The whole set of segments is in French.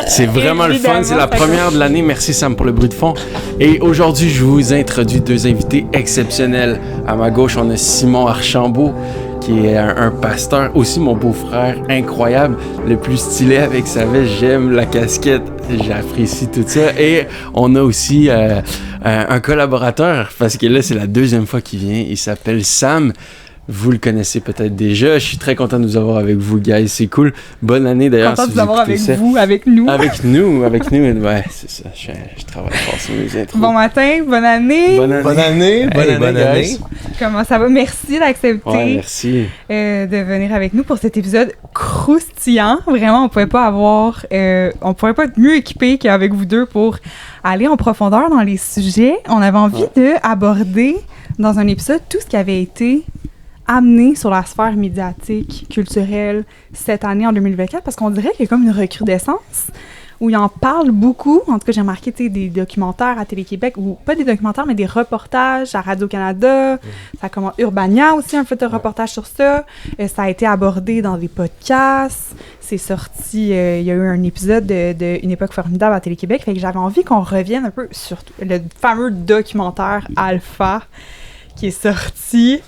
C'est vraiment le fun, c'est la première de l'année. Merci Sam pour le bruit de fond. Et aujourd'hui, je vous introduis deux invités exceptionnels. À ma gauche, on a Simon Archambault, qui est un pasteur, aussi mon beau-frère, incroyable, le plus stylé avec sa veste. J'aime la casquette, j'apprécie tout ça. Et on a aussi un collaborateur, parce que là, c'est la deuxième fois qu'il vient. Il s'appelle Sam. Vous le connaissez peut-être déjà. Je suis très content de vous avoir avec vous, guys. C'est cool. Bonne année d'ailleurs. Content de vous avoir avec vous, avec nous. Avec nous. Ouais, c'est ça. Je travaille fort sur mes intros. Bon matin, bonne année. Bonne année, guys. Comment ça va? Merci d'accepter merci. De venir avec nous pour cet épisode croustillant. Vraiment, on pouvait pas être mieux équipé qu'avec vous deux pour aller en profondeur dans les sujets. On avait envie d'aborder dans un épisode tout ce qui avait été amené sur la sphère médiatique, culturelle, cette année en 2024, parce qu'on dirait qu'il y a comme une recrudescence où ils en parlent beaucoup. En tout cas, j'ai remarqué des documentaires à Télé-Québec, ou pas des documentaires, mais des reportages à Radio-Canada. Ça commence Urbania aussi, un peu de reportage sur ça. Ça a été abordé dans des podcasts. C'est sorti, il y a eu un épisode de Une époque formidable à Télé-Québec. Fait que j'avais envie qu'on revienne un peu sur le fameux documentaire Alpha qui est sorti.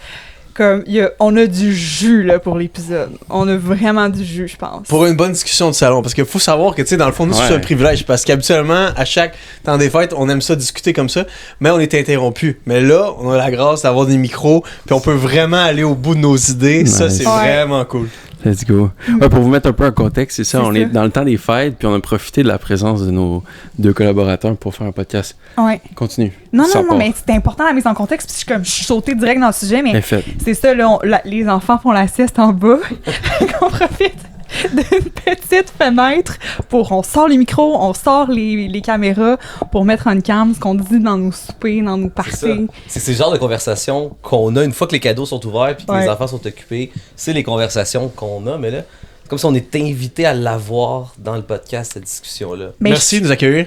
Comme, on a du jus, là, pour l'épisode. On a vraiment du jus, je pense. Pour une bonne discussion de salon. Parce qu'il faut savoir que, tu sais, dans le fond, nous, c'est un privilège. Parce qu'habituellement, à chaque temps des fêtes, on aime ça discuter comme ça, mais on est interrompu. Mais là, on a la grâce d'avoir des micros, puis on peut vraiment aller au bout de nos idées. Nice. Ça, c'est vraiment cool. Let's go. Ouais, pour vous mettre un peu en contexte, c'est ça, on est dans le temps des fêtes, puis on a profité de la présence de nos deux collaborateurs pour faire un podcast. Ouais. Continue. Non, mais c'était important la mise en contexte, puis je suis sautée direct dans le sujet, mais c'est ça, là, les enfants font la sieste en bas, on profite d'une petite fenêtre on sort les micros, on sort les caméras pour mettre en cam ce qu'on dit dans nos soupers, dans nos parties. C'est le genre de conversation qu'on a une fois que les cadeaux sont ouverts puis que les enfants sont occupés. C'est les conversations qu'on a, mais là, c'est comme si on était invité à l'avoir dans le podcast, cette discussion-là. Merci de nous accueillir.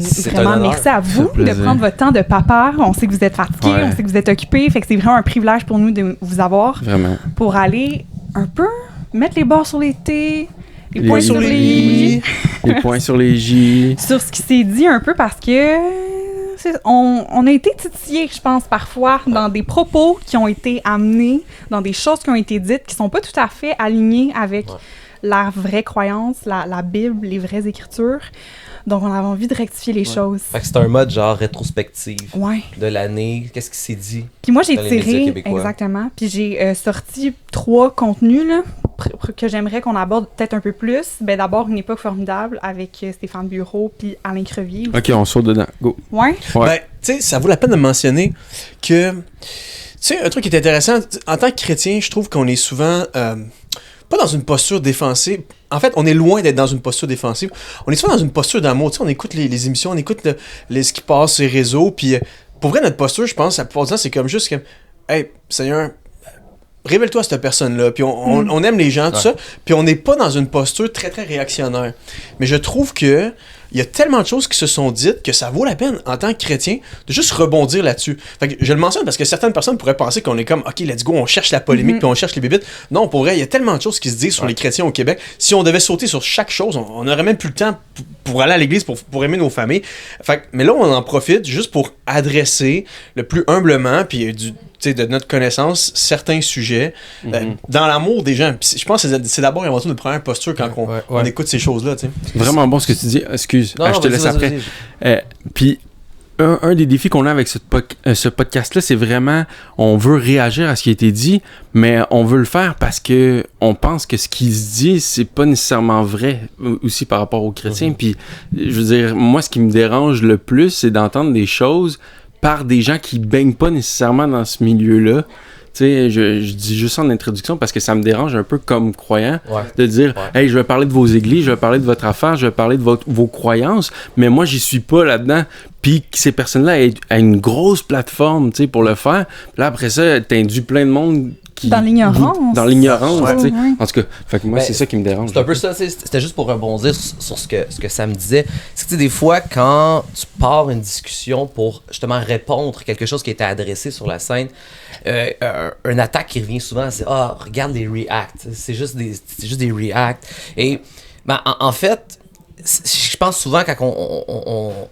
C'est vraiment merci à vous de prendre votre temps de papa. On sait que vous êtes fatigué, on sait que vous êtes occupé, fait que c'est vraiment un privilège pour nous de vous avoir. Vraiment. Pour aller un peu mettre les bords sur les T, les points sur les I. Les points sur les J. Sur ce qui s'est dit un peu parce que on a été titillés, je pense, parfois dans des propos qui ont été amenés, dans des choses qui ont été dites qui sont pas tout à fait alignées avec la vraie croyance, la Bible, les vraies écritures. Donc, on avait envie de rectifier les choses. Fait que c'est un mode genre rétrospective de l'année. Qu'est-ce qui s'est dit? Puis moi, j'ai tiré, exactement, puis j'ai sorti 3 contenus là, que j'aimerais qu'on aborde peut-être un peu plus. Ben, d'abord, Une époque formidable avec Stéphane Bureau puis Alain Crevier. OK, on saute dedans. Go. Ouais. Ben, tu sais, ça vaut la peine de mentionner que, tu sais, un truc qui est intéressant, en tant que chrétien, je trouve qu'on est souvent... pas dans une posture défensive. En fait, on est loin d'être dans une posture défensive. On est souvent dans une posture d'amour. Tu sais, on écoute les émissions, on écoute ce qui passe sur les réseaux. Puis, pour vrai, notre posture, je pense, la plupart du temps, c'est comme juste comme, hey, Seigneur, révèle-toi à cette personne-là. Puis, on aime les gens, tout ça. Puis, on n'est pas dans une posture très, très réactionnaire. Mais je trouve que il y a tellement de choses qui se sont dites que ça vaut la peine, en tant que chrétien, de juste rebondir là-dessus. Fait que je le mentionne parce que certaines personnes pourraient penser qu'on est comme, OK, let's go, on cherche la polémique puis on cherche les bébites. Non, pour vrai, il y a tellement de choses qui se disent sur les chrétiens au Québec. Si on devait sauter sur chaque chose, on n'aurait même plus le temps pour aller à l'église, pour aimer nos familles. Fait que, mais là, on en profite juste pour adresser le plus humblement, puis de notre connaissance, certains sujets, dans l'amour des gens. Puis je pense que c'est d'abord et avant tout notre première posture quand on écoute ces choses-là. T'sais. Vraiment bon ce que tu dis. Excuse, je te laisse après. Puis, un des défis qu'on a avec ce podcast-là, c'est vraiment, on veut réagir à ce qui a été dit, mais on veut le faire parce que on pense que ce qui se dit, c'est pas nécessairement vrai aussi par rapport aux chrétiens. Puis, je veux dire, moi, ce qui me dérange le plus, c'est d'entendre des choses par des gens qui baignent pas nécessairement dans ce milieu-là. Tu sais, je dis juste ça en introduction parce que ça me dérange un peu comme croyant de dire hey, je vais parler de vos églises, je vais parler de votre affaire, je vais parler de vos croyances, mais moi j'y suis pas là-dedans. Puis que ces personnes-là aient une grosse plateforme, tu sais, pour le faire. Puis là après ça, t'induis plein de monde dans l'ignorance. Dans l'ignorance, tu sais. En tout cas, fait que moi c'est ça qui me dérange. C'est un peu ça, c'était juste pour rebondir sur ce que Sam disait. C'est que des fois quand tu pars une discussion pour justement répondre à quelque chose qui était adressé sur la scène, une attaque qui revient souvent, c'est regarde les reacts, c'est juste des reacts. Et en fait, je pense souvent quand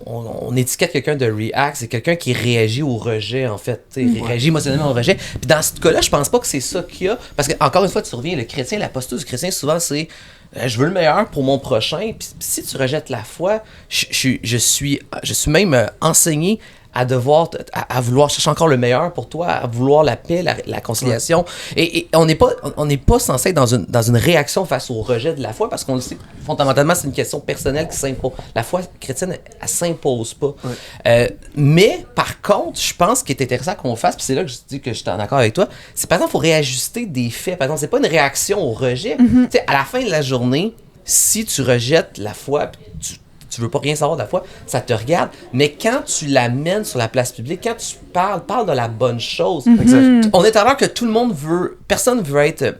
on étiquette quelqu'un de react, c'est quelqu'un qui réagit au rejet, en fait. Il réagit émotionnellement au rejet. Puis dans ce cas-là, je pense pas que c'est ça qu'il y a. Parce que, encore une fois, tu reviens, le chrétien, la posture du chrétien, souvent, c'est je veux le meilleur pour mon prochain. Puis si tu rejettes la foi, je suis même enseigné à à vouloir chercher encore le meilleur pour toi, à vouloir la paix, la conciliation. Et on n'est pas censé être dans une réaction face au rejet de la foi, parce qu'on le sait, fondamentalement, c'est une question personnelle qui s'impose. La foi chrétienne, elle s'impose pas. Mais, par contre, je pense qu'il est intéressant qu'on fasse, puis c'est là que je dis que je suis en accord avec toi, c'est par exemple, il faut réajuster des faits. Par exemple, c'est pas une réaction au rejet. Tu sais, à la fin de la journée, si tu rejettes la foi, tu veux pas rien savoir de la foi, ça te regarde. Mais quand tu l'amènes sur la place publique, quand tu parle de la bonne chose. On est à l'heure que tout le monde personne veut être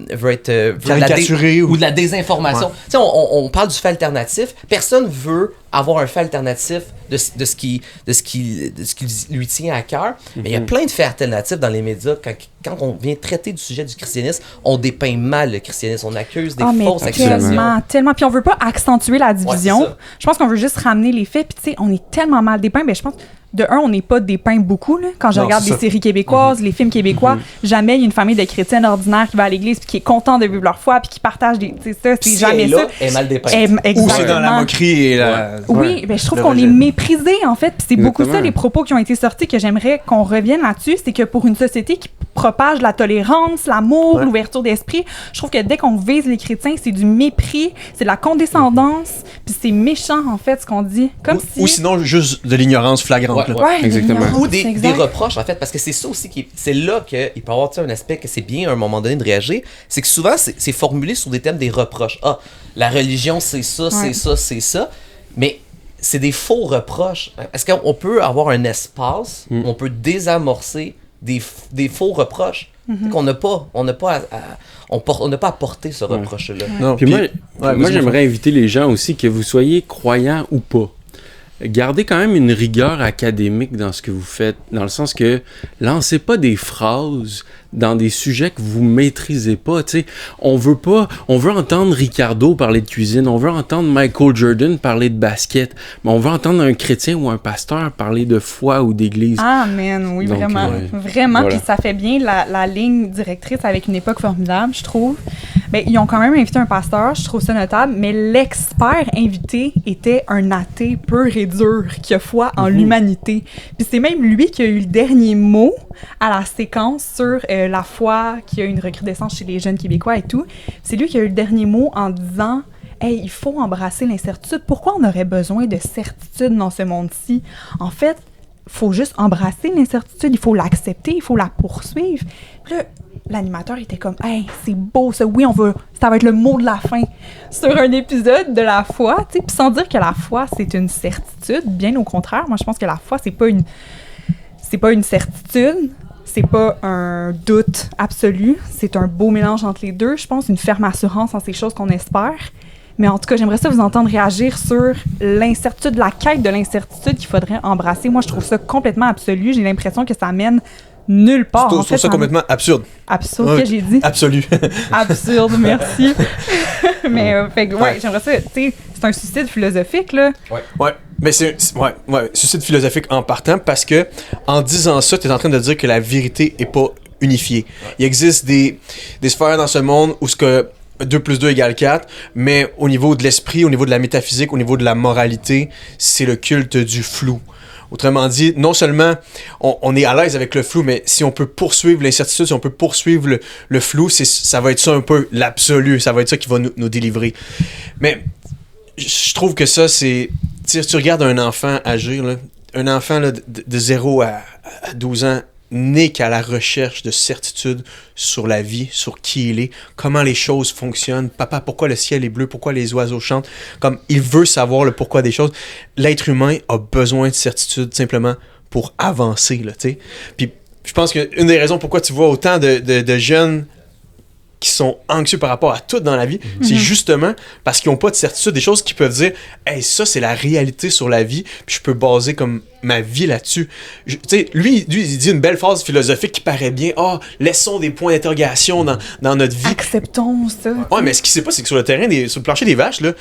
caricaturé ou de la désinformation. Tu sais, on parle du fait alternatif. Personne veut avoir un fait alternatif de ce qui lui tient à cœur. Mais il y a plein de faits alternatifs dans les médias. Quand on vient traiter du sujet du christianisme, on dépeint mal le christianisme. On accuse des fausses accusations. Tellement. Puis on veut pas accentuer la division. Je pense qu'on veut juste ramener les faits. Puis tu sais, on est tellement mal dépeint. Mais je pense... De un, on n'est pas dépeint beaucoup. Là. Quand je regarde les séries québécoises, les films québécois, jamais il y a une famille de chrétiennes ordinaires qui va à l'église puis qui est contente de vivre leur foi puis qui partage des... C'est jamais ça. Elle est mal dépeinte. Exactement. Ou c'est dans la moquerie et la... Oui, ben, je trouve qu'on est méprisé, en fait. Puis c'est beaucoup ça, les propos qui ont été sortis, que j'aimerais qu'on revienne là-dessus. C'est que pour une société qui propage la tolérance, l'amour, l'ouverture d'esprit, je trouve que dès qu'on vise les chrétiens, c'est du mépris, c'est de la condescendance, puis c'est méchant, en fait, ce qu'on dit. Ou sinon, juste de l'ignorance flagrante. Exactement. Ou des reproches, en fait, parce que c'est ça aussi c'est là qu'il peut y avoir un aspect que c'est bien à un moment donné de réagir, c'est que souvent c'est formulé sur des thèmes des reproches. Ah, la religion c'est ça, c'est ça, mais c'est des faux reproches. Est-ce qu'on peut avoir un espace où on peut désamorcer des faux reproches qu'on n'a pas à porter ce reproche-là. Puis moi j'aimerais inviter les gens aussi, que vous soyez croyants ou pas. Gardez quand même une rigueur académique dans ce que vous faites, dans le sens que lancez pas des phrases dans des sujets que vous maîtrisez pas, tu sais. On veut entendre Ricardo parler de cuisine, on veut entendre Michael Jordan parler de basket, mais on veut entendre un chrétien ou un pasteur parler de foi ou d'église. Amen, oui. Donc, vraiment. Vraiment, voilà. Puis ça fait bien la ligne directrice avec Une époque formidable, je trouve. Ben, ils ont quand même invité un pasteur, je trouve ça notable, mais l'expert invité était un athée pur et dur qui a foi en l'humanité. Puis c'est même lui qui a eu le dernier mot à la séquence sur la foi, qui a une recrudescence chez les jeunes Québécois et tout. C'est lui qui a eu le dernier mot en disant « Hey, il faut embrasser l'incertitude. Pourquoi on aurait besoin de certitude dans ce monde-ci? En fait, il faut juste embrasser l'incertitude, il faut l'accepter, il faut la poursuivre. » Puis là, l'animateur était comme « Hey, c'est beau ça, oui, ça va être le mot de la fin sur un épisode de la foi. » Puis sans dire que la foi, c'est une certitude, bien au contraire. Moi, je pense que la foi, c'est pas une certitude, c'est pas un doute absolu, c'est un beau mélange entre les deux. Je pense une ferme assurance en ces choses qu'on espère. Mais en tout cas, j'aimerais ça vous entendre réagir sur l'incertitude, la quête de l'incertitude qu'il faudrait embrasser. Moi, je trouve ça complètement absolu. J'ai l'impression que ça mène nulle part. Je trouve ça complètement absurde. Absurde, que j'ai dit? Absolu. Absurde, merci. Mais j'aimerais ça, tu sais, c'est un suicide philosophique, là. Ouais. Mais c'est suicide philosophique en partant, parce que en disant ça, tu es en train de dire que la vérité est pas unifiée. Il existe des sphères dans ce monde où ce que 2 plus 2 égale 4, mais au niveau de l'esprit, au niveau de la métaphysique, au niveau de la moralité, c'est le culte du flou. Autrement dit, non seulement on est à l'aise avec le flou, mais si on peut poursuivre l'incertitude, si on peut poursuivre le flou, ça va être ça un peu l'absolu, ça va être ça qui va nous délivrer. Mais je trouve que ça, c'est... Si tu regardes un enfant agir, là, un enfant là, de 0 à 12 ans, n'est qu'à la recherche de certitude sur la vie, sur qui il est, comment les choses fonctionnent. Papa, pourquoi le ciel est bleu? Pourquoi les oiseaux chantent? Comme il veut savoir le pourquoi des choses. L'être humain a besoin de certitude simplement pour avancer, là, tu sais. Puis je pense qu'une des raisons pourquoi tu vois autant de jeunes qui sont anxieux par rapport à tout dans la vie, c'est justement parce qu'ils n'ont pas de certitude, des choses qui peuvent dire « Hey, ça, c'est la réalité sur la vie, puis je peux baser comme ma vie là-dessus. Tu sais, lui, il dit une belle phrase philosophique qui paraît bien. Laissons des points d'interrogation dans notre vie. Acceptons ça. Ouais, mais ce qu'il sait pas, c'est que sur le terrain, sur le plancher des vaches, là,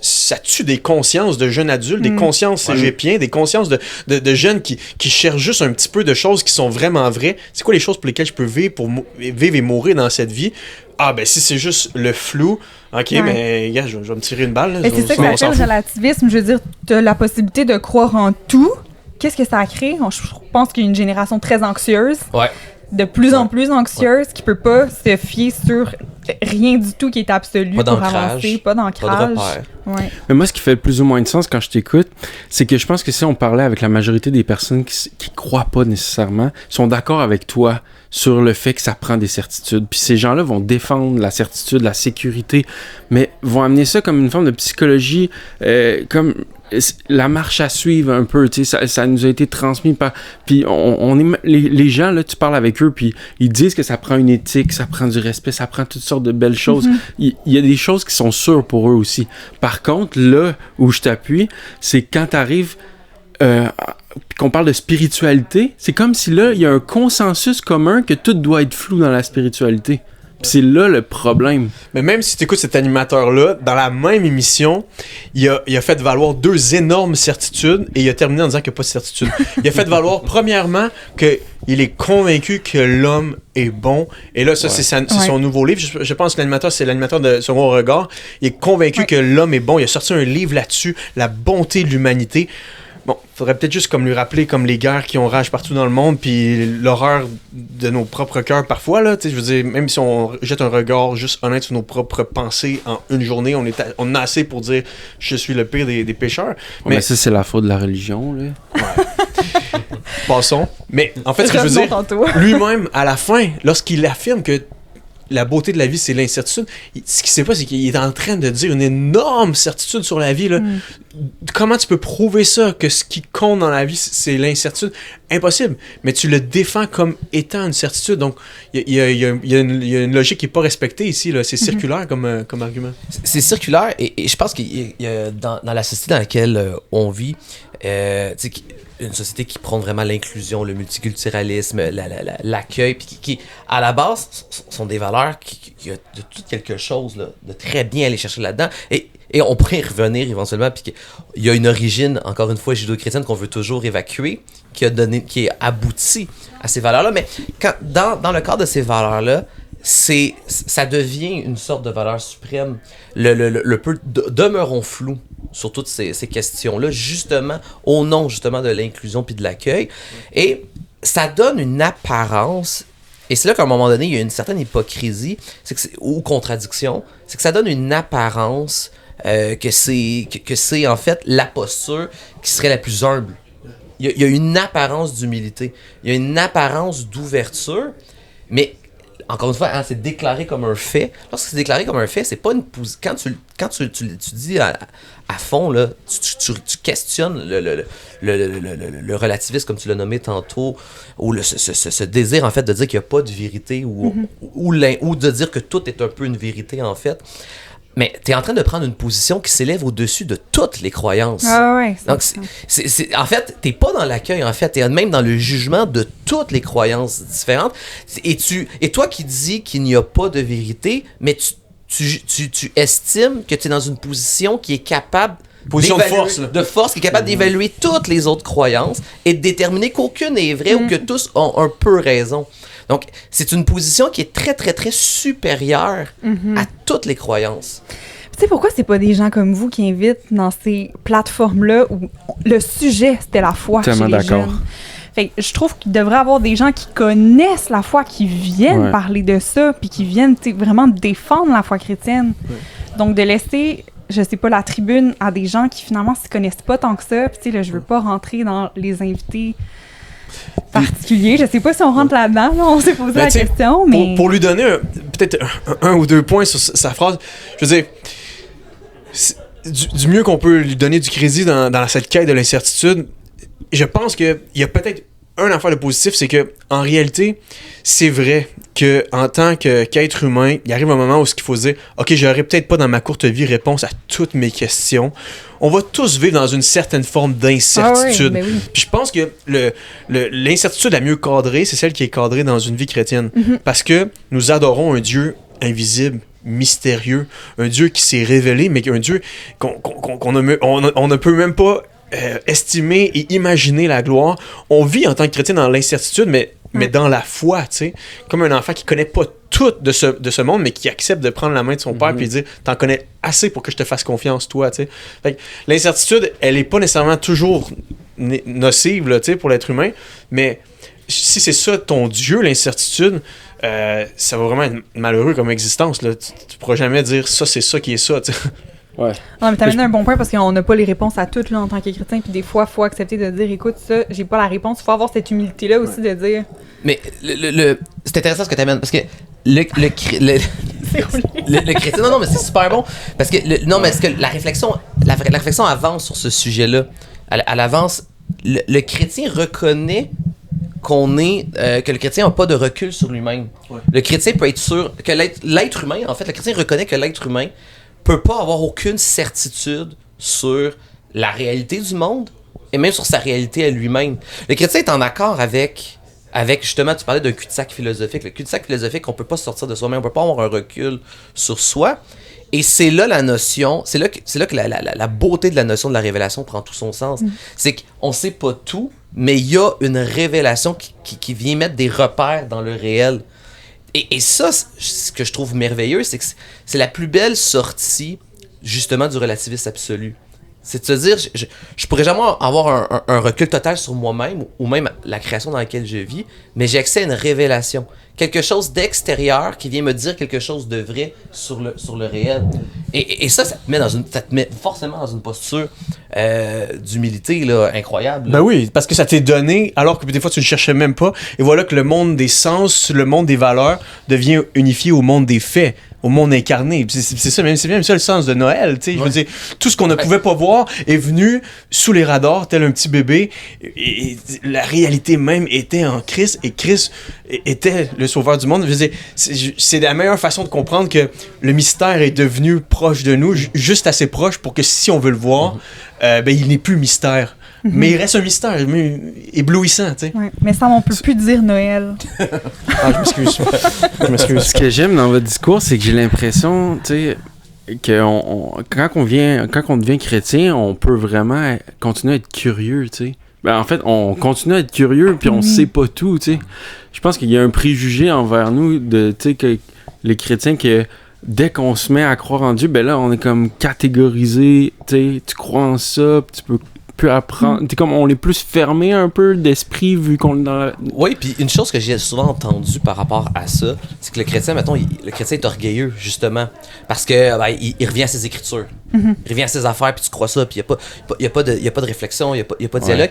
ça tue des consciences de jeunes adultes, des consciences cégepiens, des consciences de jeunes qui cherchent juste un petit peu de choses qui sont vraiment vraies. C'est quoi les choses pour lesquelles je peux vivre, vivre et mourir dans cette vie? Ben si c'est juste le flou, ok, mais gars, je vais me tirer une balle. Là, c'est ça que j'appelle le relativisme. Je veux dire, tu as la possibilité de croire en tout. Qu'est-ce que ça crée? Je pense qu'il y a une génération très anxieuse. Ouais. De plus en plus anxieuse, qui peut pas se fier sur rien du tout qui est absolu pas pour avancer, pas d'ancrage. Ouais. Mais moi, ce qui fait plus ou moins de sens quand je t'écoute, c'est que je pense que si on parlait avec la majorité des personnes qui croient pas nécessairement, sont d'accord avec toi sur le fait que ça prend des certitudes. Puis ces gens-là vont défendre la certitude, la sécurité, mais vont amener ça comme une forme de psychologie, comme la marche à suivre un peu, tu sais, ça nous a été transmis par... Puis on est... Les gens, là, tu parles avec eux, puis ils disent que ça prend une éthique, ça prend du respect, ça prend toutes sortes de belles choses. Il y a des choses qui sont sûres pour eux aussi. Par contre, là où je t'appuie, c'est quand t'arrives... qu'on parle de spiritualité, c'est comme si là, il y a un consensus commun que tout doit être flou dans la spiritualité. Pis c'est là le problème. Mais même si tu écoutes cet animateur-là, dans la même émission, il a fait valoir 2 énormes certitudes et il a terminé en disant qu'il n'y a pas de certitude. Il a fait valoir, premièrement, qu'il est convaincu que l'homme est bon. Et là, ça, c'est son nouveau livre. Je pense que l'animateur, c'est l'animateur de Second Regard. Il est convaincu que l'homme est bon. Il a sorti un livre là-dessus, La bonté de l'humanité. Bon, faudrait peut-être juste comme lui rappeler comme les guerres qui ont rage partout dans le monde, puis l'horreur de nos propres cœurs parfois, là, tu sais, je veux dire, même si on jette un regard juste honnête sur nos propres pensées en une journée, on a assez pour dire « je suis le pire des pécheurs ». Mais ça, c'est la faute de la religion, là. Ouais. Passons. Mais en fait, ce que je veux dire, lui-même, à la fin, lorsqu'il affirme que la beauté de la vie, c'est l'incertitude. Ce qu'il sait pas, c'est qu'il est en train de dire une énorme certitude sur la vie. Là. Comment tu peux prouver ça, que ce qui compte dans la vie, c'est l'incertitude? Impossible. Mais tu le défends comme étant une certitude. Donc, il y a une logique qui n'est pas respectée ici. Là. C'est circulaire comme argument. C'est circulaire et je pense que dans la société dans laquelle on vit, une société qui prône vraiment l'inclusion, le multiculturalisme, l'accueil, puis qui à la base sont des valeurs qui a de tout quelque chose là, de très bien aller chercher là-dedans. Et on pourrait y revenir éventuellement, puis il y a une origine, encore une fois, judéo-chrétienne qu'on veut toujours évacuer, qui est abouti à ces valeurs-là. Mais dans le cadre de ces valeurs-là, ça devient une sorte de valeur suprême. Le peu demeurons flous sur toutes ces questions-là, justement, au nom justement de l'inclusion puis de l'accueil. Et ça donne une apparence, et c'est là qu'à un moment donné, il y a une certaine hypocrisie ou contradiction, c'est que ça donne une apparence que c'est en fait la posture qui serait la plus humble. Il y a une apparence d'humilité, il y a une apparence d'ouverture, mais encore une fois, c'est déclaré comme un fait. Lorsque c'est déclaré comme un fait, c'est pas une position. Quand tu dis à fond, là, tu questionnes le relativisme, comme tu l'as nommé tantôt, ou ce désir, en fait, de dire qu'il n'y a pas de vérité, ou de dire que tout est un peu une vérité, en fait. Mais tu es en train de prendre une position qui s'élève au-dessus de toutes les croyances. Ah ouais. Donc, en fait, t'es pas dans l'accueil, en fait, t'es même dans le jugement de toutes les croyances différentes. Et toi qui dis qu'il n'y a pas de vérité, mais tu estimes que tu es dans une position qui est capable position de force, qui est capable d'évaluer toutes les autres croyances et de déterminer qu'aucune est vraie ou que tous ont un peu raison. Donc, c'est une position qui est très, très, très supérieure à toutes les croyances. Tu sais pourquoi c'est pas des gens comme vous qui invitent dans ces plateformes-là où le sujet, c'était la foi chez les jeunes? Fait que je trouve qu'il devrait y avoir des gens qui connaissent la foi, qui viennent parler de ça, puis qui viennent vraiment défendre la foi chrétienne. Donc, de laisser, je sais pas, la tribune à des gens qui finalement se connaissent pas tant que ça. Puis tu sais, là, je veux pas rentrer dans les invités particulier. Je sais pas si on rentre là-dedans, là, on s'est posé la question, mais... Pour lui donner peut-être un ou deux points sur sa phrase, je veux dire, du mieux qu'on peut lui donner du crédit dans cette quête de l'incertitude, je pense qu'il y a peut-être un affaire de positif, c'est que en réalité, c'est vrai que en tant qu'être humain, il arrive un moment où il faut se dire « Ok, j'aurai peut-être pas dans ma courte vie réponse à toutes mes questions. » On va tous vivre dans une certaine forme d'incertitude. Oui. Puis je pense que l'incertitude la mieux cadrée, c'est celle qui est cadrée dans une vie chrétienne. Parce que nous adorons un Dieu invisible, mystérieux, un Dieu qui s'est révélé, mais un Dieu qu'on ne peut même pas estimer et imaginer la gloire. On vit en tant que chrétien dans l'incertitude, mais dans la foi, tu sais. Comme un enfant qui connaît pas tout de ce monde, mais qui accepte de prendre la main de son père et dire « T'en connais assez pour que je te fasse confiance, toi, tu sais. » Fait que l'incertitude, elle est pas nécessairement toujours nocive, là, tu sais, pour l'être humain, mais si c'est ça ton Dieu, l'incertitude, ça va vraiment être malheureux comme existence, là. Tu pourras jamais dire « Ça, c'est ça qui est ça, tu sais. » Ouais. Non, mais t'amènes un bon point parce qu'on n'a pas les réponses à toutes là, en tant que chrétien. Puis des fois, il faut accepter de dire écoute, ça, j'ai pas la réponse. Il faut avoir cette humilité-là aussi de dire. Mais c'est intéressant ce que t'amènes parce que le chrétien. Non, mais c'est super bon. Parce que, mais est-ce que la réflexion avance sur ce sujet-là? Elle avance. Le chrétien reconnaît que le chrétien n'a pas de recul sur lui-même. Ouais. Le chrétien peut être sûr que l'être humain, en fait, le chrétien reconnaît que l'être humain peut pas avoir aucune certitude sur la réalité du monde et même sur sa réalité à lui-même. Le chrétien est en accord avec justement, tu parlais d'un cul-de-sac philosophique. Le cul-de-sac philosophique, on peut pas sortir de soi-même, on peut pas avoir un recul sur soi. Et c'est là la notion, c'est là que la beauté de la notion de la révélation prend tout son sens. C'est qu'on sait pas tout, mais il y a une révélation qui vient mettre des repères dans le réel. Et ça, ce que je trouve merveilleux, c'est que c'est la plus belle sortie, justement, du relativisme absolu. C'est de se dire, je pourrais jamais avoir un recul total sur moi-même, ou même la création dans laquelle je vis, mais j'ai accès à une révélation. Quelque chose d'extérieur qui vient me dire quelque chose de vrai sur le réel. Et ça te met forcément dans une posture d'humilité là, incroyable. Là. Ben oui, parce que ça t'est donné alors que des fois tu le cherchais même pas. Et voilà que le monde des sens, le monde des valeurs devient unifié au monde des faits, au monde incarné. C'est ça, c'est même ça le sens de Noël. Tu sais, je veux dire, tout ce qu'on ne pouvait pas voir est venu sous les radars tel un petit bébé. Et la réalité même était en Christ et Christ était le sauveur du monde. Je veux dire, c'est la meilleure façon de comprendre que le mystère est devenu proche de nous, juste assez proche pour que si on veut le voir, il n'est plus mystère. Mais il reste un mystère éblouissant, tu sais. Ouais, mais ça, on peut plus dire Noël. Je m'excuse. Ce que j'aime dans votre discours, c'est que j'ai l'impression, tu sais, que quand on devient chrétien, on peut vraiment continuer à être curieux, tu sais. Ben, en fait, on continue à être curieux, puis on sait pas tout, tu sais. Je pense qu'il y a un préjugé envers nous, tu sais, que les chrétiens, que dès qu'on se met à croire en Dieu, ben là, on est comme catégorisé, tu sais, tu crois en ça, puis tu peux plus apprendre. T'es comme, on est plus fermé un peu d'esprit vu qu'on est dans la... Oui, puis une chose que j'ai souvent entendue par rapport à ça, c'est que le chrétien, mettons, le chrétien est orgueilleux, justement, parce que il revient à ses écritures, il revient à ses affaires, puis tu crois ça, puis il n'y a pas de réflexion, il n'y a pas de dialogue.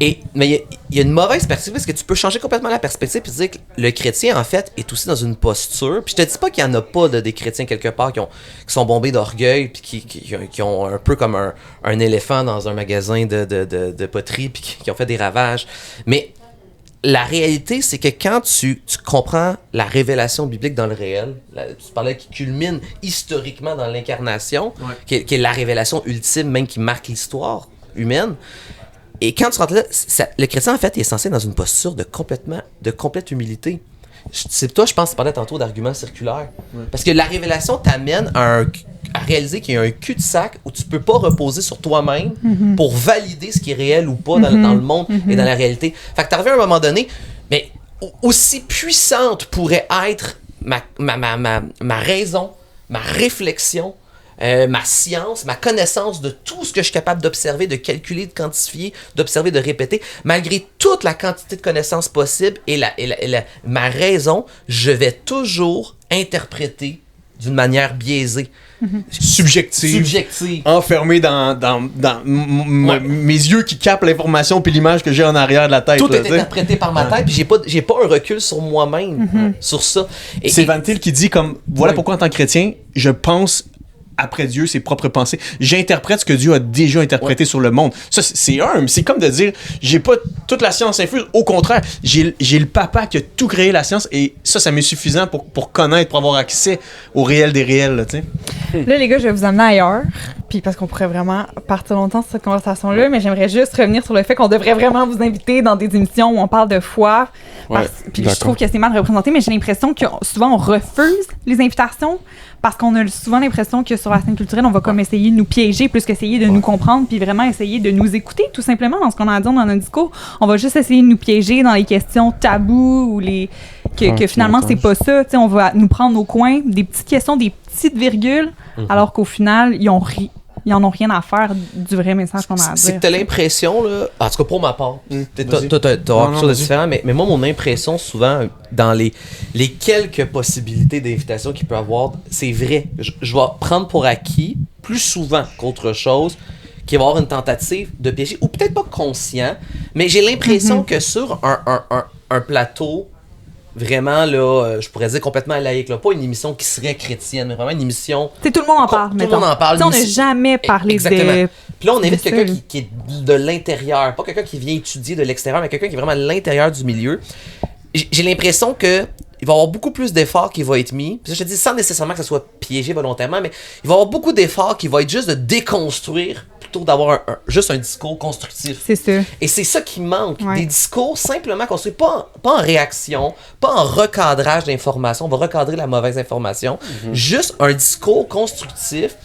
Mais il y a une mauvaise perspective, parce que tu peux changer complètement la perspective, puis dire que le chrétien, en fait, est aussi dans une posture, puis je te dis pas qu'il n'y en a pas des chrétiens quelque part qui sont bombés d'orgueil, puis qui ont un peu comme un éléphant dans un magasin de poterie puis qui ont fait des ravages. Mais la réalité, c'est que quand tu comprends la révélation biblique dans le réel, tu parlais qui culmine historiquement dans l'incarnation, qui est la révélation ultime même qui marque l'histoire humaine. Et quand tu rentres là, le chrétien, en fait, il est censé être dans une posture de complète humilité. C'est toi, je pense, tu parlais tantôt d'arguments circulaires. Parce que la révélation t'amène à réaliser qu'il y a un cul-de-sac où tu peux pas reposer sur toi-même pour valider ce qui est réel ou pas dans le monde et dans la réalité. Fait que t'arrives à un moment donné, mais aussi puissante pourrait être ma raison, ma réflexion, ma science, ma connaissance de tout ce que je suis capable d'observer, de calculer, de quantifier, d'observer, de répéter, malgré toute la quantité de connaissances possibles et ma raison, je vais toujours interpréter d'une manière biaisée. Subjective. Enfermé dans mes yeux qui capent l'information puis l'image que j'ai en arrière de la tête. Tout est interprété par ma tête puis j'ai pas un recul sur moi-même sur ça. C'est Van Til qui dit comme, voilà pourquoi en tant que chrétien, je pense après Dieu, ses propres pensées. J'interprète ce que Dieu a déjà interprété sur le monde. Ça, c'est humble. C'est comme de dire, j'ai pas toute la science infuse. Au contraire, j'ai le papa qui a tout créé la science et ça m'est suffisant pour connaître, pour avoir accès au réel des réels, là, tu sais. Là, les gars, je vais vous amener ailleurs. Puis parce qu'on pourrait vraiment partir longtemps sur cette conversation-là, mais j'aimerais juste revenir sur le fait qu'on devrait vraiment vous inviter dans des émissions où on parle de foi. Puis je trouve que c'est mal représenté, mais j'ai l'impression que souvent on refuse les invitations parce qu'on a souvent l'impression que sur la scène culturelle, on va comme essayer de nous piéger plus qu'essayer de nous comprendre, puis vraiment essayer de nous écouter tout simplement dans ce qu'on a à dire dans notre discours. On va juste essayer de nous piéger dans les questions tabous ou que finalement c'est pas ça. T'sais, on va nous prendre au coin des petites questions, des petites virgules, alors qu'au final, ils en ont rien à faire du vrai message qu'on a à dire. C'est que t'as l'impression, là, en tout cas pour ma part, toi t'as quelque chose de différent, mais moi mon impression souvent, dans les quelques possibilités d'invitation qu'il peut avoir, c'est vrai, je vais prendre pour acquis, plus souvent qu'autre chose, qu'il va y avoir une tentative de piéger, ou peut-être pas conscient, mais j'ai l'impression que sur un plateau, vraiment, là, je pourrais dire complètement laïque, là, pas une émission qui serait chrétienne, mais vraiment une émission... T'sais, tout le monde en parle, Tout le monde en parle. On n'a jamais parlé Exactement. Puis là, on invite quelqu'un qui est de l'intérieur, pas quelqu'un qui vient étudier de l'extérieur, mais quelqu'un qui est vraiment à l'intérieur du milieu. J'ai l'impression que il va y avoir beaucoup plus d'efforts qui vont être mis. Puis je te dis sans nécessairement que ça soit piégé volontairement, mais il va y avoir beaucoup d'efforts qui vont être juste de déconstruire plutôt d'avoir juste un discours constructif. C'est ça. Et c'est ça qui manque. Des discours simplement construits, pas en réaction, pas en recadrage d'informations. On va recadrer la mauvaise information. Juste un discours constructif.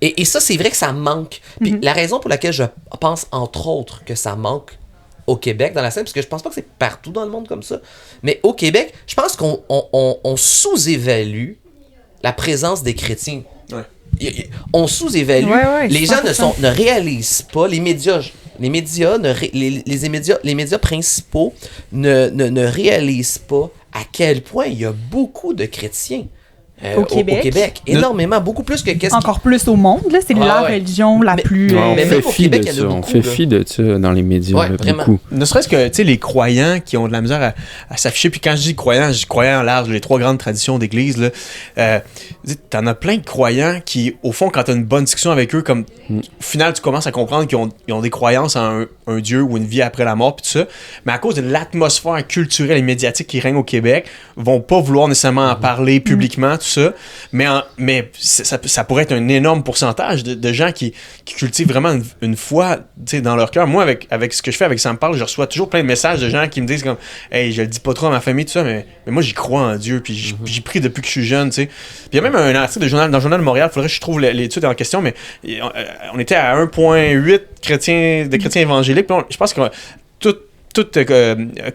Et ça, c'est vrai que ça manque. Puis la raison pour laquelle je pense, entre autres, que ça manque au Québec, dans la scène, parce que je pense pas que c'est partout dans le monde comme ça, mais au Québec, je pense qu'on sous-évalue la présence des chrétiens. On sous-évalue. Les gens ne réalisent pas, les médias principaux ne réalisent pas à quel point il y a beaucoup de chrétiens. Au Québec. Énormément, beaucoup plus que qu'est-ce encore plus au monde, là, c'est la religion la plus... on fait fi de ça, on fait fi de ça dans les médias, beaucoup. Ne serait-ce que, tu sais, les croyants qui ont de la misère à s'afficher, puis quand je dis croyants en large, les 3 grandes traditions d'église, là, t'en as plein de croyants qui, au fond, quand t'as une bonne discussion avec eux, comme, au final, tu commences à comprendre qu'ils ont des croyances en un Dieu ou une vie après la mort, puis tout ça, mais à cause de l'atmosphère culturelle et médiatique qui règne au Québec, vont pas vouloir nécessairement en parler publiquement, tout ça, mais ça pourrait être un énorme pourcentage de gens qui cultivent vraiment une foi dans leur cœur. Moi, avec ce que je fais avec Ça me parle, je reçois toujours plein de messages de gens qui me disent comme « Hey, je le dis pas trop à ma famille, tout ça, mais moi, j'y crois en Dieu, puis j'y prie depuis que je suis jeune, tu sais. » Puis il y a même un article dans le Journal de Montréal, il faudrait que je trouve l'étude en question, mais on était à 1,8 chrétiens évangéliques, puis je pense que toute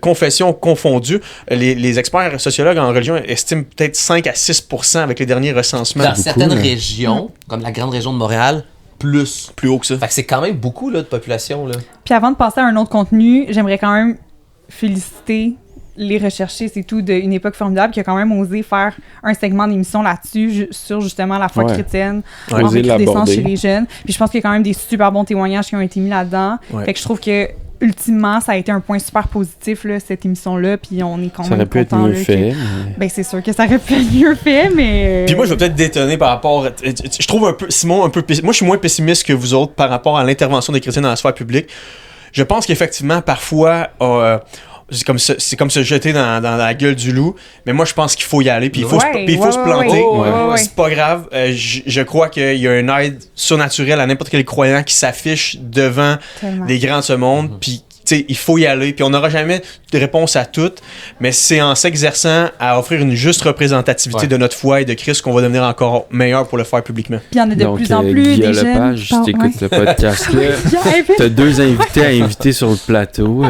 confession confondue, les experts sociologues en religion estiment peut-être 5 à 6% avec les derniers recensements. Dans certaines régions, comme la grande région de Montréal, plus haut que ça. Fait que c'est quand même beaucoup là, de population. Là. Puis avant de passer à un autre contenu, j'aimerais quand même féliciter les recherchistes et tout d'une époque formidable qui a quand même osé faire un segment d'émission là-dessus sur justement la foi chrétienne en recrudescence chez les jeunes. Puis je pense qu'il y a quand même des super bons témoignages qui ont été mis là-dedans. Fait que je trouve que ultimement, ça a été un point super positif, là, cette émission-là, puis on est quand même content. Ça aurait pu être mieux fait. Ben, c'est sûr que ça aurait pu être mieux fait, mais... Puis moi, je vais peut-être détonner par rapport... Je trouve un peu, Simon, moi, je suis moins pessimiste que vous autres par rapport à l'intervention des chrétiens dans la sphère publique. Je pense qu'effectivement, parfois... c'est comme se jeter dans la gueule du loup, mais moi je pense qu'il faut y aller, puis il faut se planter. C'est pas grave. Je crois qu'il y a une aide surnaturelle à n'importe quel croyant qui s'affiche devant les grands de ce monde, puis il faut y aller, puis on n'aura jamais de réponse à toutes, mais c'est en s'exerçant à offrir une juste représentativité de notre foi et de Christ qu'on va devenir encore meilleur pour le faire publiquement. Puis il y en a de plus en plus des jeunes. Lepage, si t'écoutes le podcast-là, t'as 2 invités à inviter sur le plateau.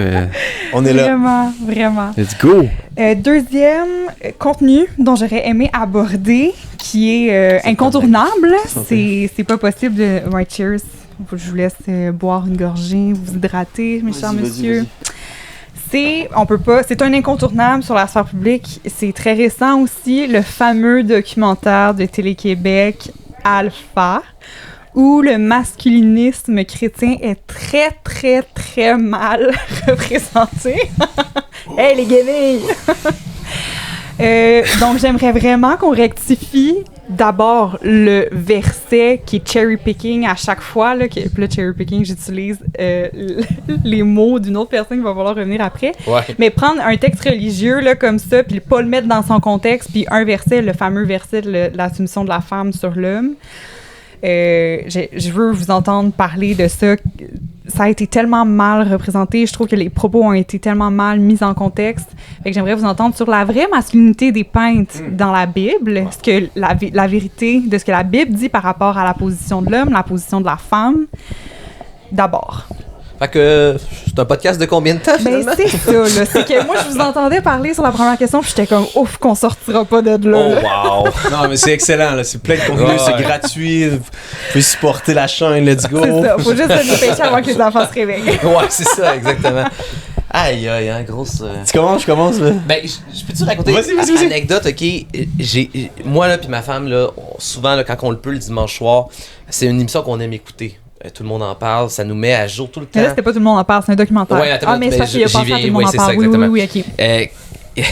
On est là. Vraiment. Let's go! Deuxième contenu dont j'aurais aimé aborder, qui est incontournable, c'est pas possible de... Ouais, cheers! Je vous laisse boire une gorgée, vous hydrater, mes chers messieurs. C'est un incontournable sur la sphère publique. C'est très récent aussi, le fameux documentaire de Télé-Québec, Alpha, où le masculinisme chrétien est très, très, très mal représenté. Hey, les guenilles! Donc, j'aimerais vraiment qu'on rectifie d'abord le verset qui est cherry-picking à chaque fois. Là, puis là, cherry-picking, j'utilise les mots d'une autre personne qui va falloir revenir après. Ouais. Mais prendre un texte religieux là, comme ça, puis pas le mettre dans son contexte, puis un verset, le fameux verset de la soumission de la femme sur l'homme. Je veux vous entendre parler de ça. Ça a été tellement mal représenté. Je trouve que les propos ont été tellement mal mis en contexte. Fait que j'aimerais vous entendre sur la vraie masculinité dépeintes dans la Bible, ce que la vérité de ce que la Bible dit par rapport à la position de l'homme, la position de la femme. D'abord. Fait que c'est un podcast de combien de temps, finalement? Ben, c'est ça, là. C'est que moi, je vous entendais parler sur la première question, puis j'étais comme, ouf, qu'on sortira pas de là. Oh, wow! Non, mais c'est excellent, là. C'est plein de contenu, c'est gratuit. Vous pouvez supporter la chaîne, let's go. C'est ça, faut juste se dépêcher avant que les enfants se réveillent. Ouais, c'est ça, exactement. Aïe, aïe, hein, grosse... Tu commences, je commence, là? Ben, je peux-tu raconter Vas-y. une anecdote, OK? Moi, là, puis ma femme, là, souvent, là, quand on le peut, le dimanche soir, c'est une émission qu'on aime écouter. Tout le monde en parle, ça nous met à jour tout le temps. Mais là, c'était pas tout le monde en parle, c'est un documentaire. Ouais, mais c'est parce qu'il y a pas tout le monde en c'est parle. ça, exactement. Oui, OK.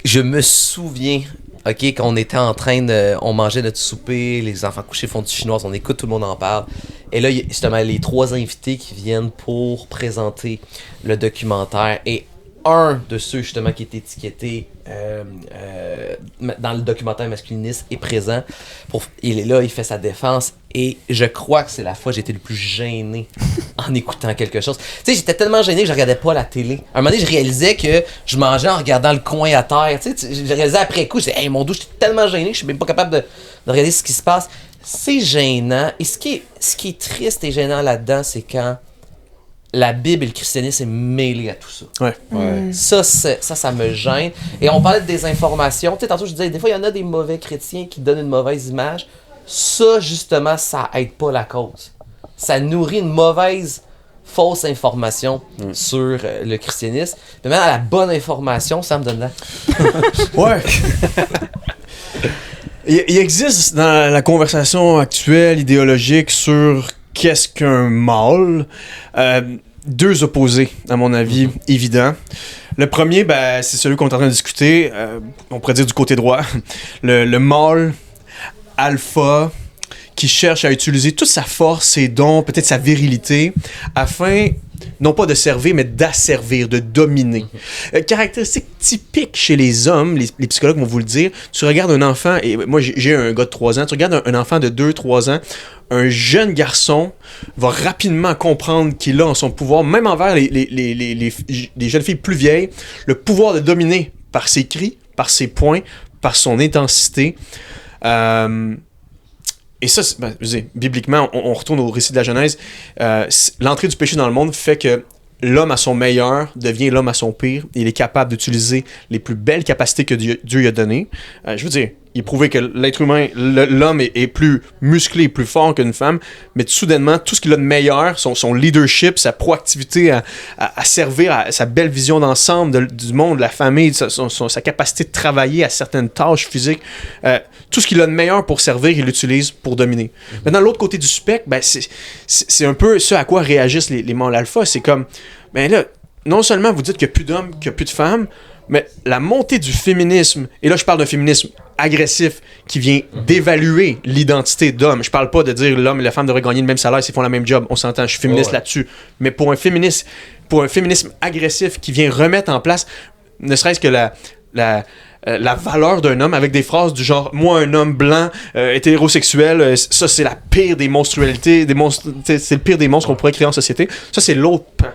Je me souviens, OK, quand on était en train de... On mangeait notre souper, les enfants couchés font du chinois, on écoute, tout le monde en parle. Et là, justement, les 3 invités qui viennent pour présenter le documentaire. Et un de ceux, justement, qui est étiqueté dans le documentaire masculiniste est présent. Il est là, il fait sa défense. Et je crois que c'est la fois que j'ai été le plus gêné en écoutant quelque chose. Tu sais, j'étais tellement gêné que je regardais pas la télé. À un moment donné, je réalisais que je mangeais en regardant le coin à terre. Tu sais, je réalisais après coup, je disais, hey, mon dos, j'étais tellement gêné que je suis même pas capable de regarder ce qui se passe. C'est gênant. Et ce qui est triste et gênant là-dedans, c'est quand la Bible et le christianisme est mêlé à tout ça. Ouais. Ça me gêne. Et on parlait de désinformation. Tu sais, tantôt, je disais, des fois, il y en a des mauvais chrétiens qui donnent une mauvaise image. Ça, justement, ça aide pas la cause. Ça nourrit une mauvaise, fausse information sur le christianisme. Mais même à la bonne information, ça me donne là. Ouais. Il existe dans la conversation actuelle, idéologique, sur qu'est-ce qu'un mâle. 2 opposés, à mon avis, évidents. Le premier, ben, c'est celui qu'on est en train de discuter. On pourrait dire du côté droit. Le mâle alpha qui cherche à utiliser toute sa force, ses dons, peut-être sa virilité, afin non pas de servir, mais d'asservir, de dominer. Caractéristique typique chez les hommes, les psychologues vont vous le dire, tu regardes un enfant, et moi j'ai un gars de 3 ans, tu regardes un enfant de 2-3 ans, un jeune garçon va rapidement comprendre qu'il a en son pouvoir, même envers les jeunes filles plus vieilles, le pouvoir de dominer par ses cris, par ses points, par son intensité. Et ça, bibliquement, on retourne au récit de la Genèse. L'entrée du péché dans le monde fait que l'homme à son meilleur devient l'homme à son pire. Il est capable d'utiliser les plus belles capacités que Dieu lui a données. Je veux dire, il est prouvé que l'être humain, l'homme est plus musclé, plus fort qu'une femme, mais soudainement, tout ce qu'il a de meilleur, son leadership, sa proactivité à servir, à sa belle vision d'ensemble du monde, de la famille, sa capacité de travailler à certaines tâches physiques, tout ce qu'il a de meilleur pour servir, il l'utilise pour dominer. Maintenant, l'autre côté du spectre, ben, c'est un peu ce à quoi réagissent les mâles alpha. C'est comme, ben là, non seulement vous dites qu'il n'y a plus d'hommes, qu'il n'y a plus de femmes, mais la montée du féminisme, et là je parle d'un féminisme agressif qui vient d'évaluer l'identité d'homme. Je parle pas de dire l'homme et la femme devraient gagner le même salaire s'ils font la même job. On s'entend, je suis féministe là-dessus. Mais pour un féminisme agressif qui vient remettre en place, ne serait-ce que la valeur d'un homme avec des phrases du genre « Moi, un homme blanc, hétérosexuel, ça c'est la pire des monstrualités, c'est le pire des monstres qu'on pourrait créer en société. » Ça c'est l'autre pan.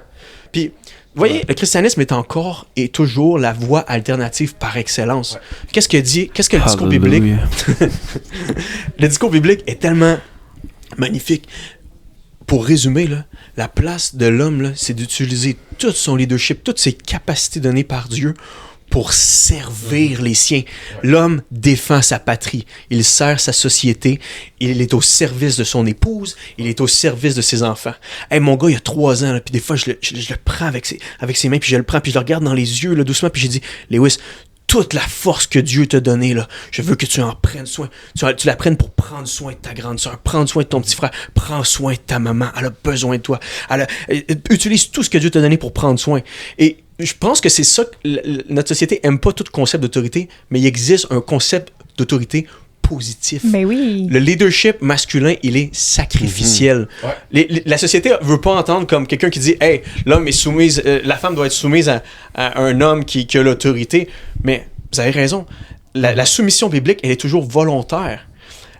Puis, vous voyez, le christianisme est encore et toujours la voie alternative par excellence. Ouais. Qu'est-ce que le discours biblique? Le discours biblique est tellement magnifique. Pour résumer, là, la place de l'homme, là, c'est d'utiliser tout son leadership, toutes ses capacités données par Dieu pour servir les siens. L'homme défend sa patrie, il sert sa société, il est au service de son épouse, il est au service de ses enfants. Hey, mon gars, il y a 3 ans, là, puis des fois, je le prends avec ses mains, puis je le prends, puis je le regarde dans les yeux, là, doucement, puis j'ai dit, Lewis, toute la force que Dieu t'a donnée, là, je veux que tu en prennes soin. Tu la prennes pour prendre soin de ta grande sœur, prendre soin de ton petit frère, prends soin de ta maman, elle a besoin de toi. Utilise tout ce que Dieu t'a donné pour prendre soin. Et je pense que c'est ça que notre société aime pas tout concept d'autorité, mais il existe un concept d'autorité positif. Ben oui. Le leadership masculin, il est sacrificiel. La société veut pas entendre comme quelqu'un qui dit « Hey, l'homme est soumise, la femme doit être soumise à un homme qui a l'autorité. » Mais vous avez raison. La soumission biblique, elle est toujours volontaire.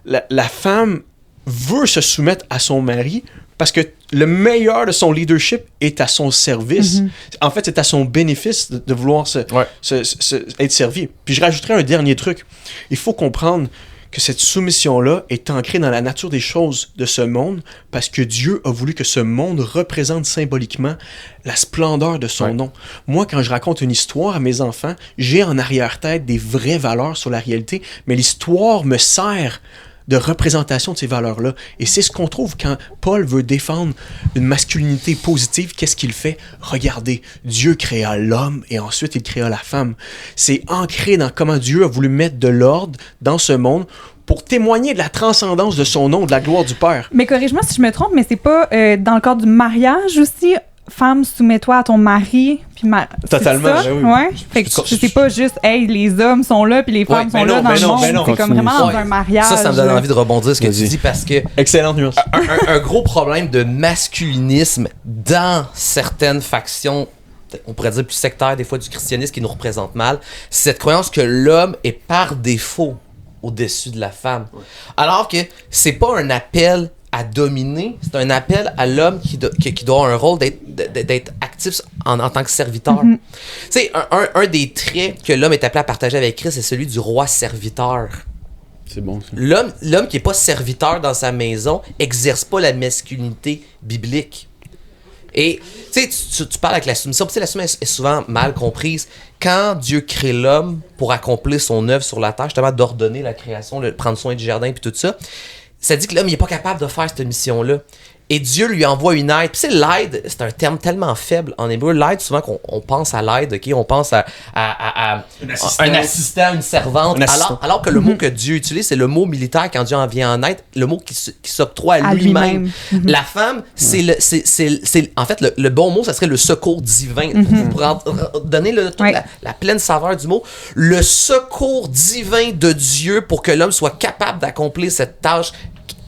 La femme veut se soumettre à son mari parce que le meilleur de son leadership est à son service. En fait, c'est à son bénéfice de vouloir être servi. Puis je rajouterais un dernier truc. Il faut comprendre que cette soumission-là est ancrée dans la nature des choses de ce monde parce que Dieu a voulu que ce monde représente symboliquement la splendeur de son nom. Moi, quand je raconte une histoire à mes enfants, j'ai en arrière-tête des vraies valeurs sur la réalité, mais l'histoire me sert de représentation de ces valeurs-là. Et c'est ce qu'on trouve quand Paul veut défendre une masculinité positive. Qu'est-ce qu'il fait? Regardez, Dieu créa l'homme et ensuite il créa la femme. C'est ancré dans comment Dieu a voulu mettre de l'ordre dans ce monde pour témoigner de la transcendance de son nom, de la gloire du Père. Mais corrige-moi si je me trompe, mais c'est pas dans le cadre du mariage aussi? Femme, soumets-toi à ton mari. Puis totalement. C'est ça? Ouais. Fait que c'est pas juste, hey, les hommes sont là, puis les femmes sont là dans le monde. C'est comme vraiment dans un mariage. Ça me donne envie de rebondir ce que tu dis parce que. Excellente nuance. Un gros problème de masculinisme dans certaines factions, on pourrait dire plus sectaires des fois du christianisme qui nous représente mal, c'est cette croyance que l'homme est par défaut au-dessus de la femme. Alors que c'est pas un appel à dominer, c'est un appel à l'homme qui doit avoir un rôle d'être actif en tant que serviteur. Tu sais, un des traits que l'homme est appelé à partager avec Christ, c'est celui du roi serviteur. C'est bon, ça. L'homme qui n'est pas serviteur dans sa maison exerce pas la masculinité biblique. Et tu sais, tu parles avec la soumission. La soumission est souvent mal comprise. Quand Dieu crée l'homme pour accomplir son œuvre sur la terre, justement d'ordonner la création, de prendre soin du jardin et tout ça, ça dit que l'homme n'est pas capable de faire cette mission-là. Et Dieu lui envoie une aide. Puis l'aide, c'est un terme tellement faible en hébreu. L'aide, souvent qu'on pense à l'aide, ok, on pense à un assistant, une servante. Alors que le mot que Dieu utilise, c'est le mot militaire quand Dieu en vient en aide, le mot qui s'octroie à lui-même. La femme, en fait, le bon mot, ça serait le secours divin. Pour donner la pleine saveur du mot. Le secours divin de Dieu pour que l'homme soit capable d'accomplir cette tâche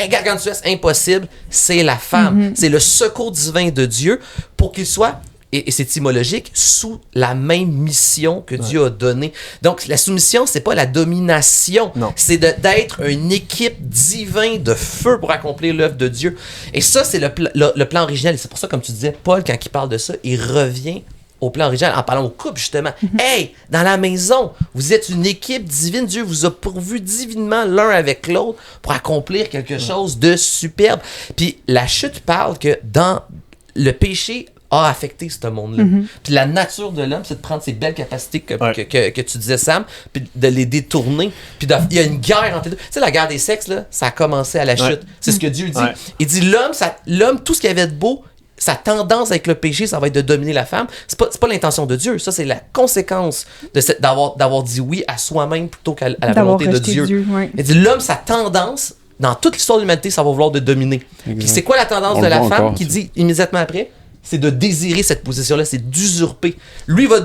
gargantuesque, impossible, c'est la femme. C'est le secours divin de Dieu pour qu'il soit, et c'est étymologique, sous la même mission que Dieu a donnée. Donc, la soumission, c'est pas la domination, c'est d'être une équipe divine de feu pour accomplir l'œuvre de Dieu. Et ça, c'est le plan original. Et c'est pour ça, comme tu disais, Paul, quand il parle de ça, il revient au plan original, en parlant au couple, justement. Hey, dans la maison, vous êtes une équipe divine. Dieu vous a pourvu divinement l'un avec l'autre pour accomplir quelque chose de superbe. Puis la chute parle que dans le péché a affecté ce monde-là. Puis la nature de l'homme, c'est de prendre ces belles capacités que tu disais, Sam, puis de les détourner. Puis il y a une guerre entre les deux. Tu sais, la guerre des sexes, là, ça a commencé à la chute. C'est ce que Dieu dit. Il dit, l'homme, tout ce qu'il y avait de beau, sa tendance avec le péché, ça va être de dominer la femme. C'est pas l'intention de Dieu. Ça, c'est la conséquence d'avoir dit oui à soi-même plutôt qu'à la volonté de Dieu. Il dit, l'homme, sa tendance, dans toute l'histoire de l'humanité, ça va vouloir de dominer. Puis c'est quoi la tendance de la femme qui dit immédiatement après? C'est de désirer cette position-là, c'est d'usurper. Lui va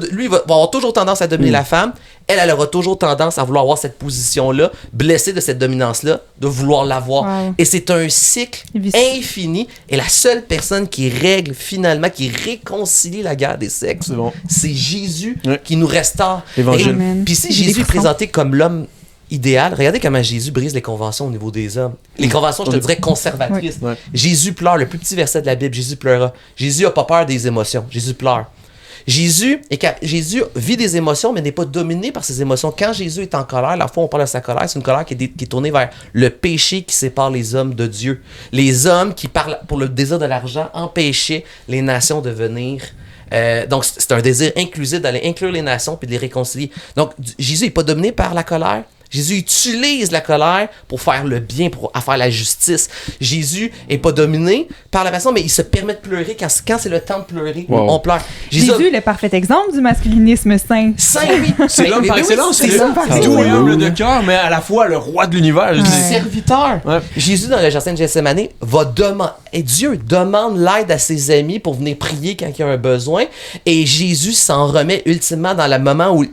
avoir toujours tendance à dominer la femme. Elle aura toujours tendance à vouloir avoir cette position-là, blessée de cette dominance-là, de vouloir l'avoir. Et c'est un cycle infini. Et la seule personne qui règle finalement, qui réconcilie la guerre des sexes, c'est Jésus qui nous restaure. L'évangile. Puis si Jésus est présenté comme l'homme idéal, regardez comment Jésus brise les conventions au niveau des hommes. Les conventions, je te dirais, conservatrices. Jésus pleure, le plus petit verset de la Bible, Jésus pleura. Jésus n'a pas peur des émotions, Jésus pleure. Jésus vit des émotions, mais n'est pas dominé par ses émotions. Quand Jésus est en colère, la fois on parle de sa colère, c'est une colère qui est tournée vers le péché qui sépare les hommes de Dieu. Les hommes qui, pour le désir de l'argent, empêchaient les nations de venir. Donc, c'est un désir inclusif d'aller inclure les nations puis de les réconcilier. Donc, Jésus n'est pas dominé par la colère, Jésus utilise la colère pour faire le bien, pour faire la justice. Jésus est pas dominé par la passion, mais il se permet de pleurer quand c'est le temps de pleurer. Wow. On pleure. Jésus est le parfait exemple du masculinisme saint. Saint, oui. C'est l'homme par excellence. c'est l'homme par doux et excellence. humble de cœur, mais à la fois le roi de l'univers. Je dis. Serviteur. Ouais. Jésus, dans le jardin de Gethsémani, Dieu demande l'aide à ses amis pour venir prier quand il y a un besoin. Et Jésus s'en remet ultimement dans le moment où,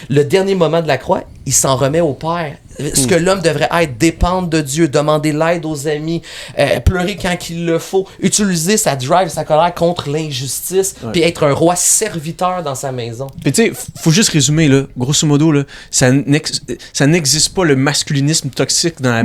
le dernier moment de la croix, il s'en remet au Père. Ce que l'homme devrait être, dépendre de Dieu, demander l'aide aux amis, pleurer quand il le faut, utiliser sa drive, sa colère contre l'injustice, puis être un roi serviteur dans sa maison. Puis tu sais, faut juste résumer, là, grosso modo, là, ça n'existe pas le masculinisme toxique dans la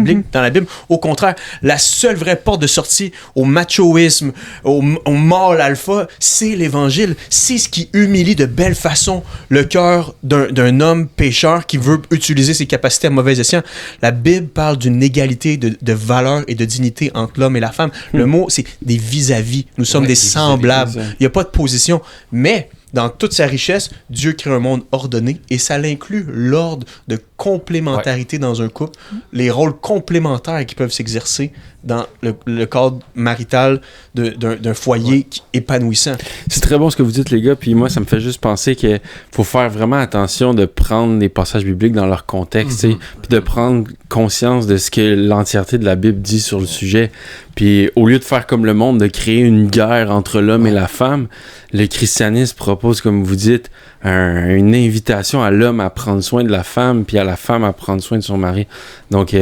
Bible. Au contraire, la seule vraie porte de sortie au machoïsme, au mâle alpha, c'est l'évangile. C'est ce qui humilie de belle façon le cœur d'un homme pécheur qui veut utiliser ses capacités à mauvais escient. La Bible parle d'une égalité de valeur et de dignité entre l'homme et la femme. Le mot, c'est des vis-à-vis. Nous sommes des semblables. Il n'y a pas de position. Mais dans toute sa richesse, Dieu crée un monde ordonné et ça inclut l'ordre de complémentarité dans un couple, les rôles complémentaires qui peuvent s'exercer dans le cadre marital d'un foyer épanouissant. C'est très bon ce que vous dites, les gars, puis moi, ça me fait juste penser qu'il faut faire vraiment attention de prendre les passages bibliques dans leur contexte, puis de prendre conscience de ce que l'entièreté de la Bible dit sur le sujet. Puis au lieu de faire comme le monde, de créer une guerre entre l'homme et la femme, le christianisme propose, comme vous dites, une invitation à l'homme à prendre soin de la femme, puis à la femme à prendre soin de son mari. Donc,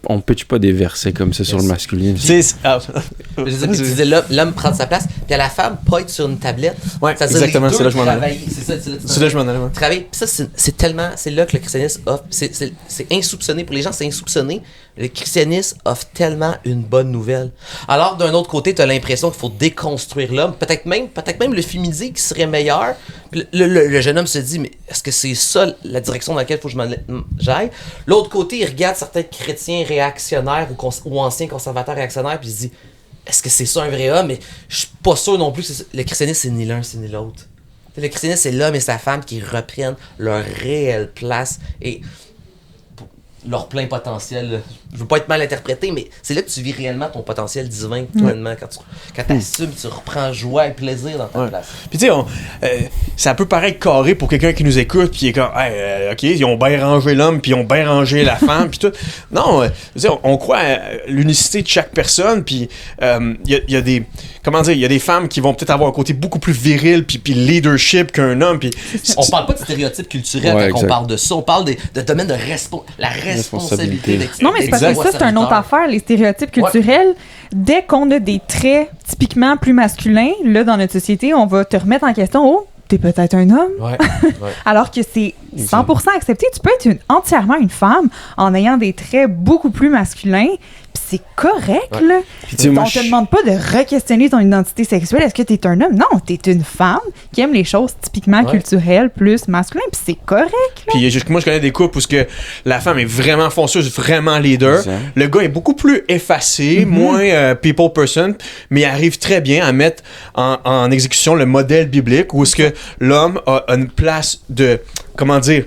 on pitche pas des versets comme ça sur le masculinisme. Je disais, l'homme prend sa place, puis à la femme, pas être sur une tablette. Ouais, exactement, c'est là que je m'en allais. C'est là que je m'en allais. Travailler. Puis ça, c'est là que le christianisme offre. C'est insoupçonné. Pour les gens, c'est insoupçonné. Le christianisme offre tellement une bonne nouvelle. Alors, d'un autre côté, tu as l'impression qu'il faut déconstruire l'homme. Peut-être même le féminiser qui serait meilleur. Puis le jeune homme se dit, mais est-ce que c'est ça la direction dans laquelle il faut que j'aille? L'autre côté, il regarde certains chrétiens réactionnaires ou anciens conservateurs réactionnaires, puis il se dit, est-ce que c'est ça un vrai homme? Mais je suis pas sûr non plus que le christianisme, c'est ni l'un, c'est ni l'autre. Le christianisme, c'est l'homme et sa femme qui reprennent leur réelle place et leur plein potentiel. Je veux pas être mal interprété, mais c'est là que tu vis réellement ton potentiel divin pleinement. Quand tu assumes, tu reprends joie et plaisir dans ta place. Puis tu sais, ça peut paraître carré pour quelqu'un qui nous écoute, puis qui est comme, OK, ils ont bien rangé l'homme, puis ils ont bien rangé la femme, puis tout. Non, on croit à l'unicité de chaque personne, puis il y a des... Comment dire, il y a des femmes qui vont peut-être avoir un côté beaucoup plus viril puis leadership qu'un homme. Puis on parle pas de stéréotypes culturels quand on parle de ça. On parle de domaine de la responsabilité. Non, mais c'est parce que ça, c'est une autre affaire, les stéréotypes culturels. Dès qu'on a des traits typiquement plus masculins, là, dans notre société, on va te remettre en question. Oh, t'es peut-être un homme. Alors que c'est 100% accepté. Tu peux être entièrement une femme en ayant des traits beaucoup plus masculins. C'est correct, là. On te demande pas de re-questionner ton identité sexuelle. Est-ce que t'es un homme? Non, t'es une femme qui aime les choses typiquement culturelles, plus masculines, puis c'est correct, là. Puis moi, je connais des couples où la femme est vraiment fonceuse, vraiment leader. Le gars est beaucoup plus effacé, moins people person, mais il arrive très bien à mettre en exécution le modèle biblique où est-ce que l'homme a une place de, comment dire,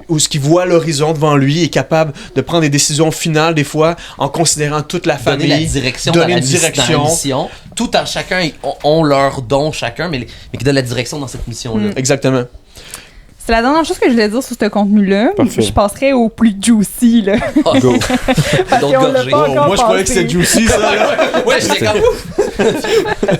où ce qu'il voit l'horizon devant lui, est capable de prendre des décisions finales des fois en considérant toute la famille, donner une direction, mission, tout en chacun ont leur don chacun, mais qui donnent la direction dans cette mission-là. Exactement. C'est la dernière chose que je voulais dire sur ce contenu-là. Je passerai au plus juicy, là. Go. Moi, je croyais que c'était juicy, ça, là. Ouais, j'étais comme ouf.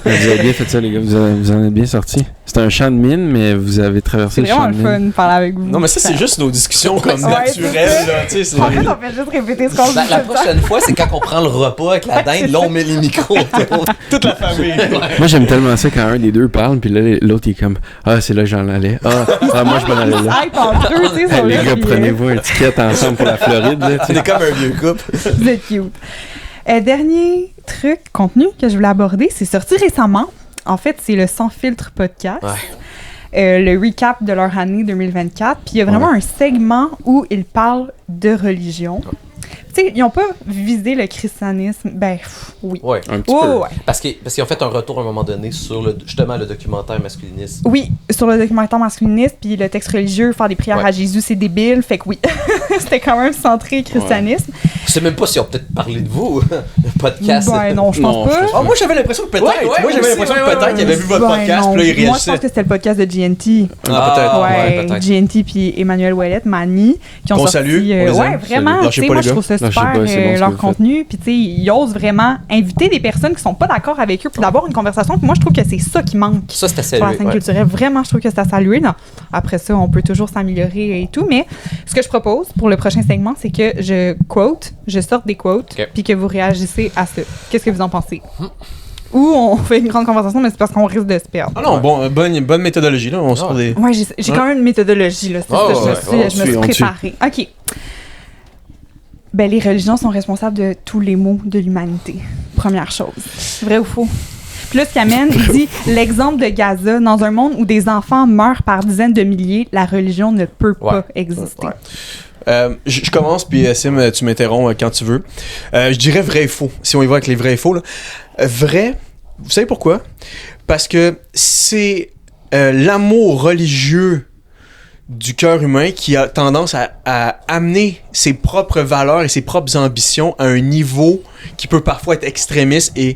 Vous avez bien fait ça, les gars. Vous en êtes bien sortis. C'était un champ de mine, mais vous avez traversé le champ de mine. C'est vraiment le fun de parler avec vous. Non, mais ça, c'est juste nos discussions comme naturelles, là. Tu sais, en fait, on fait juste répéter ce qu'on dit. La prochaine fois, c'est quand on prend le repas avec la dinde, là, on met les micros. Toute la famille. Moi, j'aime tellement ça quand un des deux parle, puis là, l'autre, il est comme, c'est là que j'en allais. Moi, je m'en allais là. Les gars, prenez-vous un ticket ensemble pour la Floride. C'est comme un vieux couple. Vous êtes cute. Dernier contenu que je voulais aborder, c'est sorti récemment. En fait, c'est le Sans Filtre podcast. Le recap de leur année 2024. Puis il y a vraiment un segment où ils parlent de religion. Tu sais, ils n'ont pas visé le christianisme. Ben, oui. Ouais. Un petit peu. Ouais. Parce qu'ils ont fait un retour à un moment donné sur justement le documentaire masculiniste. Oui, sur le documentaire masculiniste, puis le texte religieux, faire des prières à Jésus, c'est débile. Fait que oui, c'était quand même centré christianisme. Je sais même pas s'ils ont peut-être parlé de vous, le podcast. Ben non, je pense pas. Moi, j'avais l'impression que peut-être. Ouais, moi, j'avais l'impression que peut-être qu'il avait vu votre Ben podcast, non. puis là, il Moi, je réagissait. pense que c'était le podcast de GNT. Peut-être. Ouais, peut-être. GNT puis Emmanuel Ouellette, Mani, qui ont Qu'on sorti... salue, on les ouais, aime. vraiment, Lâchez tu sais, pas, moi, les je trouve ça Lâchez super, pas, c'est bon ce leur que vous contenu, puis tu sais, ils osent vraiment inviter des personnes qui sont pas d'accord avec eux, puis d'avoir une conversation, puis moi, je trouve que c'est ça qui manque Ça, c'était sur la salué. scène Ouais. culturelle. Vraiment, je trouve que c'est à saluer. Non. Après ça, on peut toujours s'améliorer et tout, mais ce que je propose pour le prochain segment, c'est que je sorte des quotes, Ok. puis que vous réagissez à ça. Qu'est-ce que vous en pensez? Ou on fait une grande conversation, mais c'est parce qu'on risque de se perdre. Ah non, bonne méthodologie, là. On sort des. Ouais, j'ai quand même une méthodologie, là. C'est Oh, ça, ouais, je me suis préparée. OK. Ben, les religions sont responsables de tous les maux de l'humanité. Première chose. Vrai ou faux? Puis là, ce qu'amène, il dit l'exemple de Gaza, dans un monde où des enfants meurent par dizaines de milliers, la religion ne peut pas exister. Ouais. Je commence, puis Sim, tu m'interromps quand tu veux. Je dirais vrai et faux, si on y va avec les vrais et faux. Là. Vrai, vous savez pourquoi? Parce que c'est l'amour religieux du cœur humain qui a tendance à amener ses propres valeurs et ses propres ambitions à un niveau qui peut parfois être extrémiste, et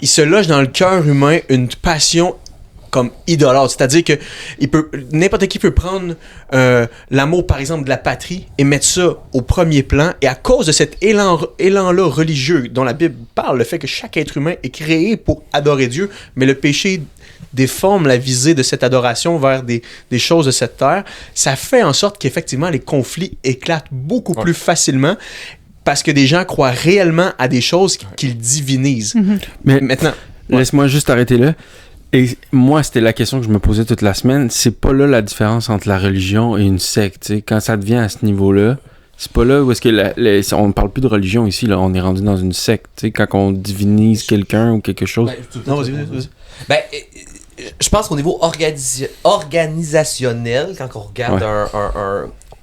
il se loge dans le cœur humain une passion comme idolâtre, c'est-à-dire que n'importe qui peut prendre l'amour, par exemple, de la patrie et mettre ça au premier plan, et à cause de cet élan-là religieux dont la Bible parle, le fait que chaque être humain est créé pour adorer Dieu, mais le péché déforme la visée de cette adoration vers des choses de cette terre, ça fait en sorte qu'effectivement les conflits éclatent beaucoup plus facilement, parce que des gens croient réellement à des choses qu'ils divinisent. Mais Maintenant, laisse-moi juste arrêter là. Et moi, c'était la question que je me posais toute la semaine. C'est pas là la différence entre la religion et une secte. T'sais. Quand ça devient à ce niveau-là, c'est pas là où est-ce que on ne parle plus de religion ici. Là, on est rendu dans une secte. T'sais, quand on divinise quelqu'un ou quelque chose. non, vas-y. Ben, je pense qu'au niveau organisationnel, quand on regarde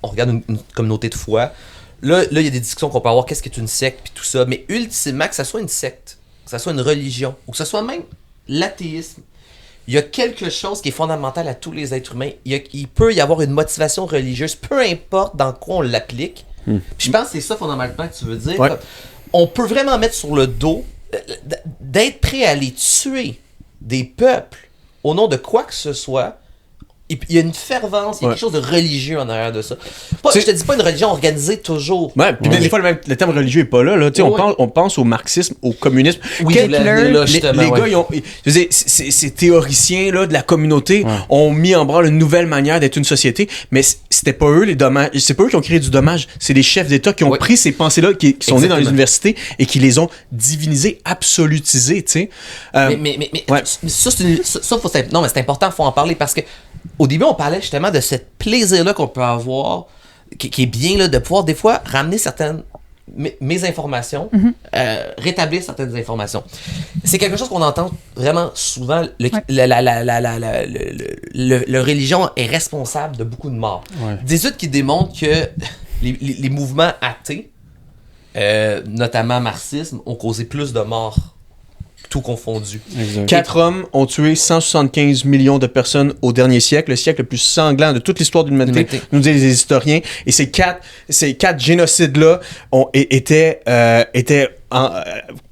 on regarde une communauté de foi, là, il y a des discussions qu'on peut avoir, qu'est-ce qu'est une secte, puis tout ça, mais ultimement, que ça soit une secte, que ça soit une religion, ou que ce soit même l'athéisme, il y a quelque chose qui est fondamental à tous les êtres humains. Il peut y avoir une motivation religieuse, peu importe dans quoi on l'applique. Puis je pense que c'est ça fondamentalement que tu veux dire. Ouais. On peut vraiment mettre sur le dos d'être prêt à aller tuer des peuples au nom de quoi que ce soit. Il y a une fervence, il y a quelque chose de religieux en arrière de ça. Je te dis pas une religion organisée toujours. Ouais, puis des fois, le terme religieux est pas là. Tu sais, on pense au marxisme, au communisme. Oui, les gars, ces théoriciens là, de la communauté ont mis en branle une nouvelle manière d'être une société, mais c'était pas eux les dommages. C'est pas eux qui ont créé du dommage. C'est les chefs d'État qui ont pris ces pensées-là, qui sont nés dans les universités et qui les ont divinisées, absolutisées. Tu sais. Mais ça, c'est important, il faut en parler parce que au début, on parlait justement de ce plaisir-là qu'on peut avoir, qui est bien là, de pouvoir des fois ramener certaines mes informations, rétablir certaines informations. C'est quelque chose qu'on entend vraiment souvent. Le religion est responsable de beaucoup de morts. Ouais. Des études qui démontrent que les mouvements athées, notamment marxisme, ont causé plus de morts. Tout confondu. Exact. 4 hommes ont tué 175 millions de personnes au dernier siècle, le siècle le plus sanglant de toute l'histoire de l'humanité, nous disent les historiens. Et ces quatre génocides-là étaient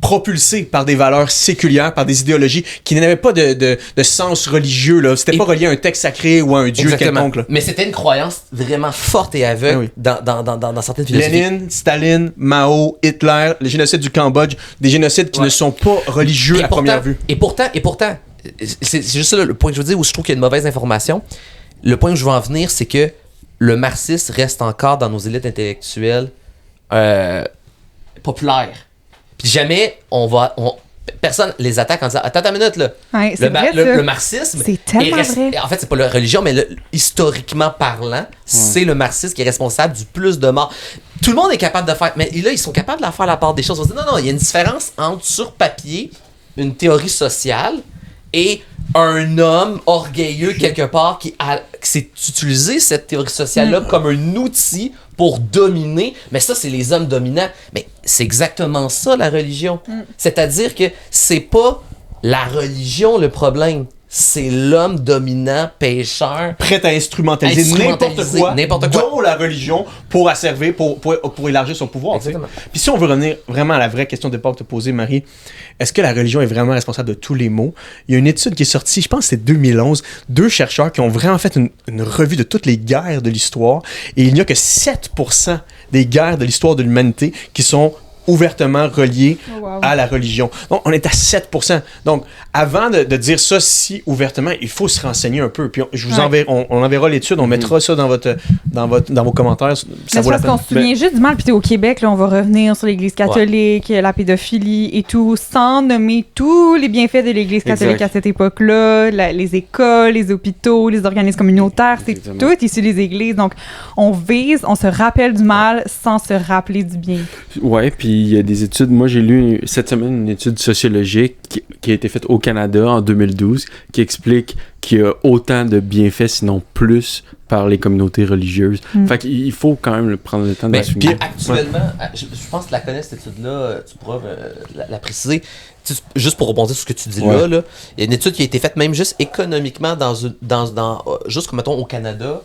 propulsés par des valeurs séculières, par des idéologies qui n'avaient pas de sens religieux. Là. C'était pas relié à un texte sacré ou à un dieu quelconque. Là. Mais c'était une croyance vraiment forte et aveugle dans certaines philosophies. Lénine, Staline, Mao, Hitler, les génocides du Cambodge, des génocides qui ne sont pas religieux à première vue. Et pourtant, c'est juste ça le point que je veux dire où je trouve qu'il y a une mauvaise information. Le point où je veux en venir, c'est que le marxisme reste encore dans nos élites intellectuelles populaires. Puis jamais personne les attaque en disant attends une minute là. Ouais, le marxisme c'est tellement vrai. En fait, c'est pas la religion, mais historiquement parlant, c'est le marxisme qui est responsable du plus de morts. Tout le monde est capable de faire, mais là ils sont capables de la faire la part des choses. On se dit non, il y a une différence entre sur papier une théorie sociale et un homme orgueilleux quelque part qui s'est utilisé cette théorie sociale-là comme un outil pour dominer. Mais ça, c'est les hommes dominants. Mais c'est exactement ça, la religion. C'est-à-dire que c'est pas la religion le problème. C'est l'homme dominant, pécheur. Prêt à instrumentaliser n'importe quoi, dont la religion, pour asservir, pour élargir son pouvoir. Exactement. Puis si on veut revenir vraiment à la vraie question de départ que tu as posée, Marie, est-ce que la religion est vraiment responsable de tous les maux? Il y a une étude qui est sortie, je pense que c'est 2011, 2 chercheurs qui ont vraiment fait une revue de toutes les guerres de l'histoire, et il n'y a que 7% des guerres de l'histoire de l'humanité qui sont ouvertement relié à la religion. Donc, on est à 7%. Donc, avant de dire ça si ouvertement, il faut se renseigner un peu. Puis, je vous on enverra l'étude, on mettra ça dans vos commentaires. Ça vaut la peine. Parce qu'on se souvient juste du mal, puis au Québec, là, on va revenir sur l'Église catholique, la pédophilie et tout, sans nommer tous les bienfaits de l'Église catholique à cette époque-là, les écoles, les hôpitaux, les organismes communautaires, c'est tout issu des églises. Donc, on se rappelle du mal sans se rappeler du bien. Ouais, puis il y a des études. Moi, j'ai lu cette semaine une étude sociologique qui a été faite au Canada en 2012 qui explique qu'il y a autant de bienfaits, sinon plus, par les communautés religieuses. Fait qu'il faut quand même prendre le temps de l'assumer. Actuellement, je pense que tu la connais, cette étude-là, tu pourras la préciser. Juste pour rebondir sur ce que tu dis là, il y a une étude qui a été faite même juste économiquement juste comme mettons au Canada.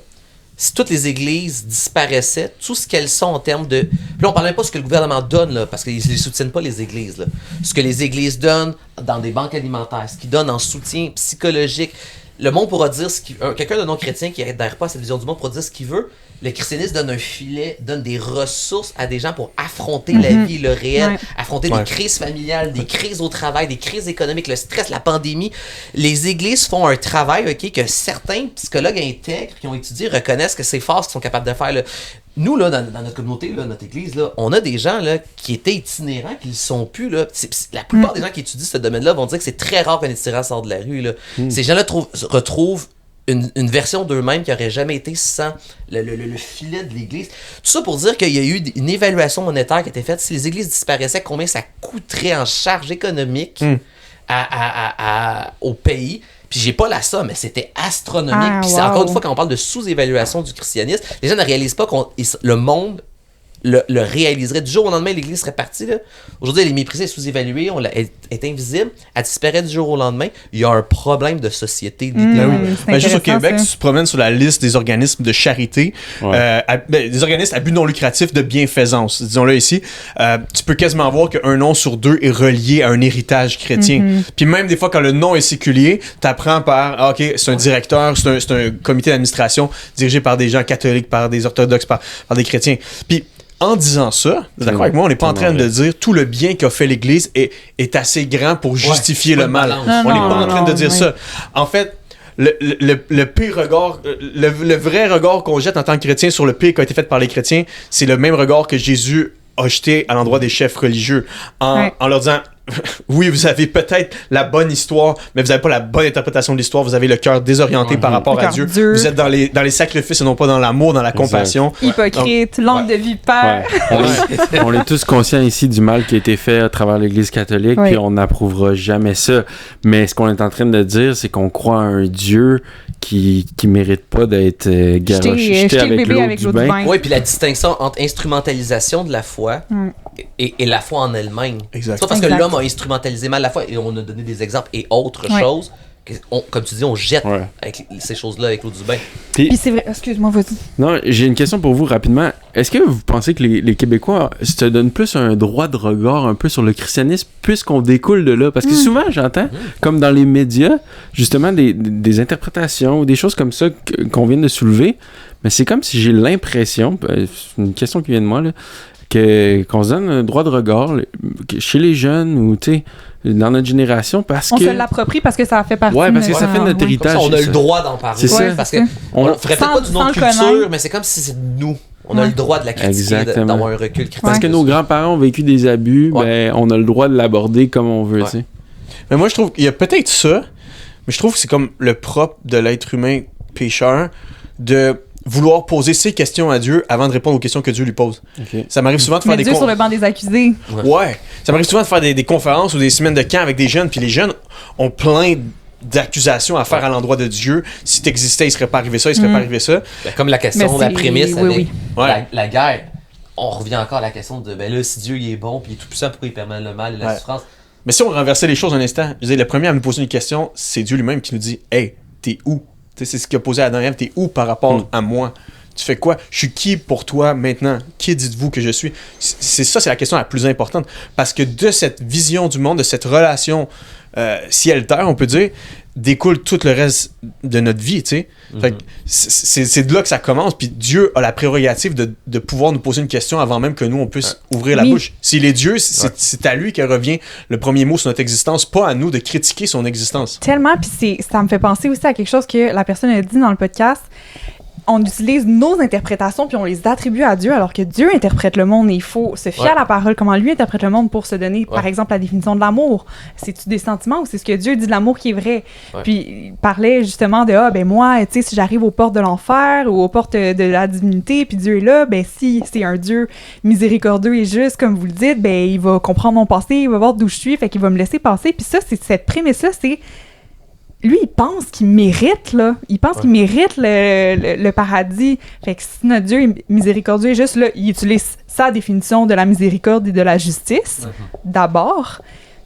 Si toutes les églises disparaissaient, tout ce qu'elles sont en termes de... Puis là, on ne parle même pas de ce que le gouvernement donne, là, parce qu'ils ne soutiennent pas les églises. Là. Ce que les églises donnent dans des banques alimentaires, ce qu'ils donnent en soutien psychologique. Le monde pourra dire ce qu'il veut. Quelqu'un de non-chrétien qui n'adhère pas à cette vision du monde pourra dire ce qu'il veut. Le christianisme donne un filet, donne des ressources à des gens pour affronter la vie, le réel, affronter des crises familiales, des crises au travail, des crises économiques, le stress, la pandémie. Les églises font un travail que certains psychologues intègres qui ont étudié reconnaissent que c'est fort ce qu'ils sont capables de faire. Là. Nous, là, dans notre communauté, là, notre église, là, on a des gens là, qui étaient itinérants, qui ne le sont plus. Là. La plupart des gens qui étudient ce domaine-là vont dire que c'est très rare qu'un itinérant sorte de la rue. Là. Ces gens-là retrouvent une version d'eux-mêmes qui n'aurait jamais été sans le filet de l'Église. Tout ça pour dire qu'il y a eu une évaluation monétaire qui a été faite. Si les églises disparaissaient, combien ça coûterait en charge économique au pays? Puis j'ai pas la somme, mais c'était astronomique. Puis c'est encore une fois, quand on parle de sous-évaluation du christianisme, les gens ne réalisent pas que le monde le réaliserait. Du jour au lendemain, l'Église serait partie. Là. Aujourd'hui, elle est méprisée, elle est invisible, elle disparaît du jour au lendemain. Il y a un problème de société. Juste au Québec, tu te promènes sur la liste des organismes de charité, des organismes à but non lucratif de bienfaisance, disons-le ici. Tu peux quasiment voir qu'un nom sur 2 est relié à un héritage chrétien. Puis même des fois, quand le nom est séculier, tu apprends par, OK, c'est un directeur, c'est un comité d'administration dirigé par des gens catholiques, par des orthodoxes, par des chrétiens. Puis en disant ça, d'accord avec moi, on n'est pas en train de dire tout le bien qu'a fait l'Église est assez grand pour justifier le mal. On n'est pas en train de dire ça. En fait, le pire regard, le vrai regard qu'on jette en tant que chrétien sur le pire qui a été fait par les chrétiens, c'est le même regard que Jésus a jeté à l'endroit des chefs religieux en leur disant oui, vous avez peut-être la bonne histoire, mais vous n'avez pas la bonne interprétation de l'histoire. Vous avez le cœur désorienté par rapport à Dieu. Vous êtes dans les sacrifices et non pas dans l'amour, dans la compassion. Hypocrite, langue de vipère. On est tous conscients ici du mal qui a été fait à travers l'Église catholique, puis on n'approuvera jamais ça. Mais ce qu'on est en train de dire, c'est qu'on croit à un Dieu qui mérite pas d'être jeté avec l'eau du bain. Oui, puis la distinction entre instrumentalisation de la foi et la foi en elle-même. C'est pas parce que l'homme a instrumentalisé mal la foi, et on a donné des exemples et autres choses, comme tu dis, on jette avec ces choses-là avec l'eau du bain. Puis c'est vrai, excuse-moi, vas-y. Non, j'ai une question pour vous rapidement. Est-ce que vous pensez que les Québécois se donnent plus un droit de regard un peu sur le christianisme puisqu'on découle de là? Parce que souvent, j'entends, comme dans les médias, justement, des interprétations ou des choses comme ça qu'on vient de soulever, mais c'est comme si j'ai l'impression, c'est une question qui vient de moi, là, qu'on se donne un droit de regard chez les jeunes ou, tu sais, dans notre génération parce on se l'approprie parce que ça fait partie de parce que ça fait notre héritage. On a le droit d'en parler. C'est ça. Parce qu'on ne ferait peut-être pas d'une autre culture, mais c'est comme si c'est nous. On a le droit de la critiquer, d'avoir un recul critique. Parce que nos grands-parents ont vécu des abus, ben, on a le droit de l'aborder comme on veut. Tu sais. Mais moi, je trouve qu'il y a peut-être ça, mais je trouve que c'est comme le propre de l'être humain pécheur de vouloir poser ses questions à Dieu avant de répondre aux questions que Dieu lui pose. Ça m'arrive souvent de faire Dieu sur le banc des accusés. Ça m'arrive souvent de faire des conférences ou des semaines de camp avec des jeunes, puis les jeunes ont plein d'accusations à faire à l'endroit de Dieu. Si t'existais, il serait pas arrivé ça, il serait pas arrivé ça. Ben, comme la question, la prémisse avec Ouais. la guerre. On revient encore à la question de, ben là, si Dieu il est bon, puis il est tout puissant, pourquoi il permet le mal et la souffrance? Mais si on renversait les choses un instant, je veux dire, le premier à nous poser une question, c'est Dieu lui-même qui nous dit « Hey, t'es où? » C'est ce qu'il a posé à Adam et Ève, « T'es où par rapport à moi? Tu fais quoi? Je suis qui pour toi maintenant? Qui dites-vous que je suis? » C'est la question la plus importante. Parce que de cette vision du monde, de cette relation ciel-terre, on peut dire, découle tout le reste de notre vie, tu sais. Fait que c'est de là que ça commence, puis Dieu a la prérogative de pouvoir nous poser une question avant même que nous, on puisse ouvrir la bouche. S'il est Dieu, c'est à lui que revient le premier mot sur notre existence, pas à nous de critiquer son existence. Tellement, puis ça me fait penser aussi à quelque chose que la personne a dit dans le podcast. On utilise nos interprétations puis on les attribue à Dieu alors que Dieu interprète le monde et il faut se fier à la parole, comment lui interprète le monde pour se donner, par exemple, la définition de l'amour. C'est-tu des sentiments ou c'est ce que Dieu dit de l'amour qui est vrai? Puis il parlait justement de, moi, tu sais, si j'arrive aux portes de l'enfer ou aux portes de la divinité puis Dieu est là, ben si c'est un Dieu miséricordieux et juste, comme vous le dites, ben il va comprendre mon passé, il va voir d'où je suis, fait qu'il va me laisser passer. Puis ça, c'est cette prémisse-là, c'est... Lui, il pense qu'il mérite, là. Il pense qu'il mérite le paradis. Fait que si notre Dieu est miséricordieux et juste, là, il utilise sa définition de la miséricorde et de la justice, d'abord.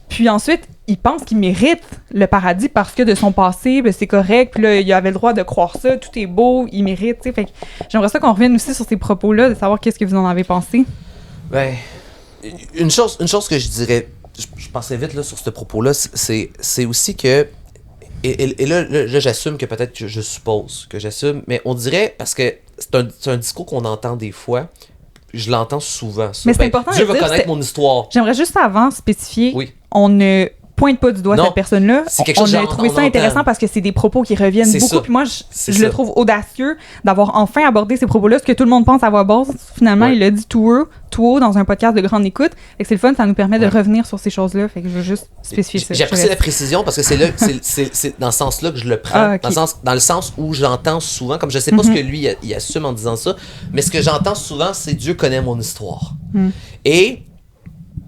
Puis ensuite, il pense qu'il mérite le paradis parce que de son passé, ben, c'est correct. Puis là, il avait le droit de croire ça. Tout est beau, il mérite, tu sais. Fait que j'aimerais ça qu'on revienne aussi sur ces propos-là, de savoir qu'est-ce que vous en avez pensé. Ben, une chose que je dirais, je pensais vite là, sur ce propos-là, c'est aussi que Et là, j'assume que peut-être que je suppose que j'assume, mais on dirait, parce que c'est un discours qu'on entend des fois, je l'entends souvent. Ça. Mais c'est important Dieu de va dire, connaître mon histoire. J'aimerais juste avant spécifier, on ne pointe pas du doigt cette personne-là. C'est quelque chose on a trouvé ça intéressant parce que c'est des propos qui reviennent beaucoup. Puis moi, je le trouve audacieux d'avoir enfin abordé ces propos-là, ce que tout le monde pense à voix basse. Finalement, il l'a dit tout haut dans un podcast de grande écoute. Fait que c'est le fun, ça nous permet de revenir sur ces choses-là. Fait que je veux juste spécifier ça. J'apprécie la précision parce que c'est dans ce sens-là que je le prends. Dans le sens où j'entends souvent, comme je sais pas ce que lui il assume en disant ça, mais ce que j'entends souvent, c'est Dieu connaît mon histoire. Et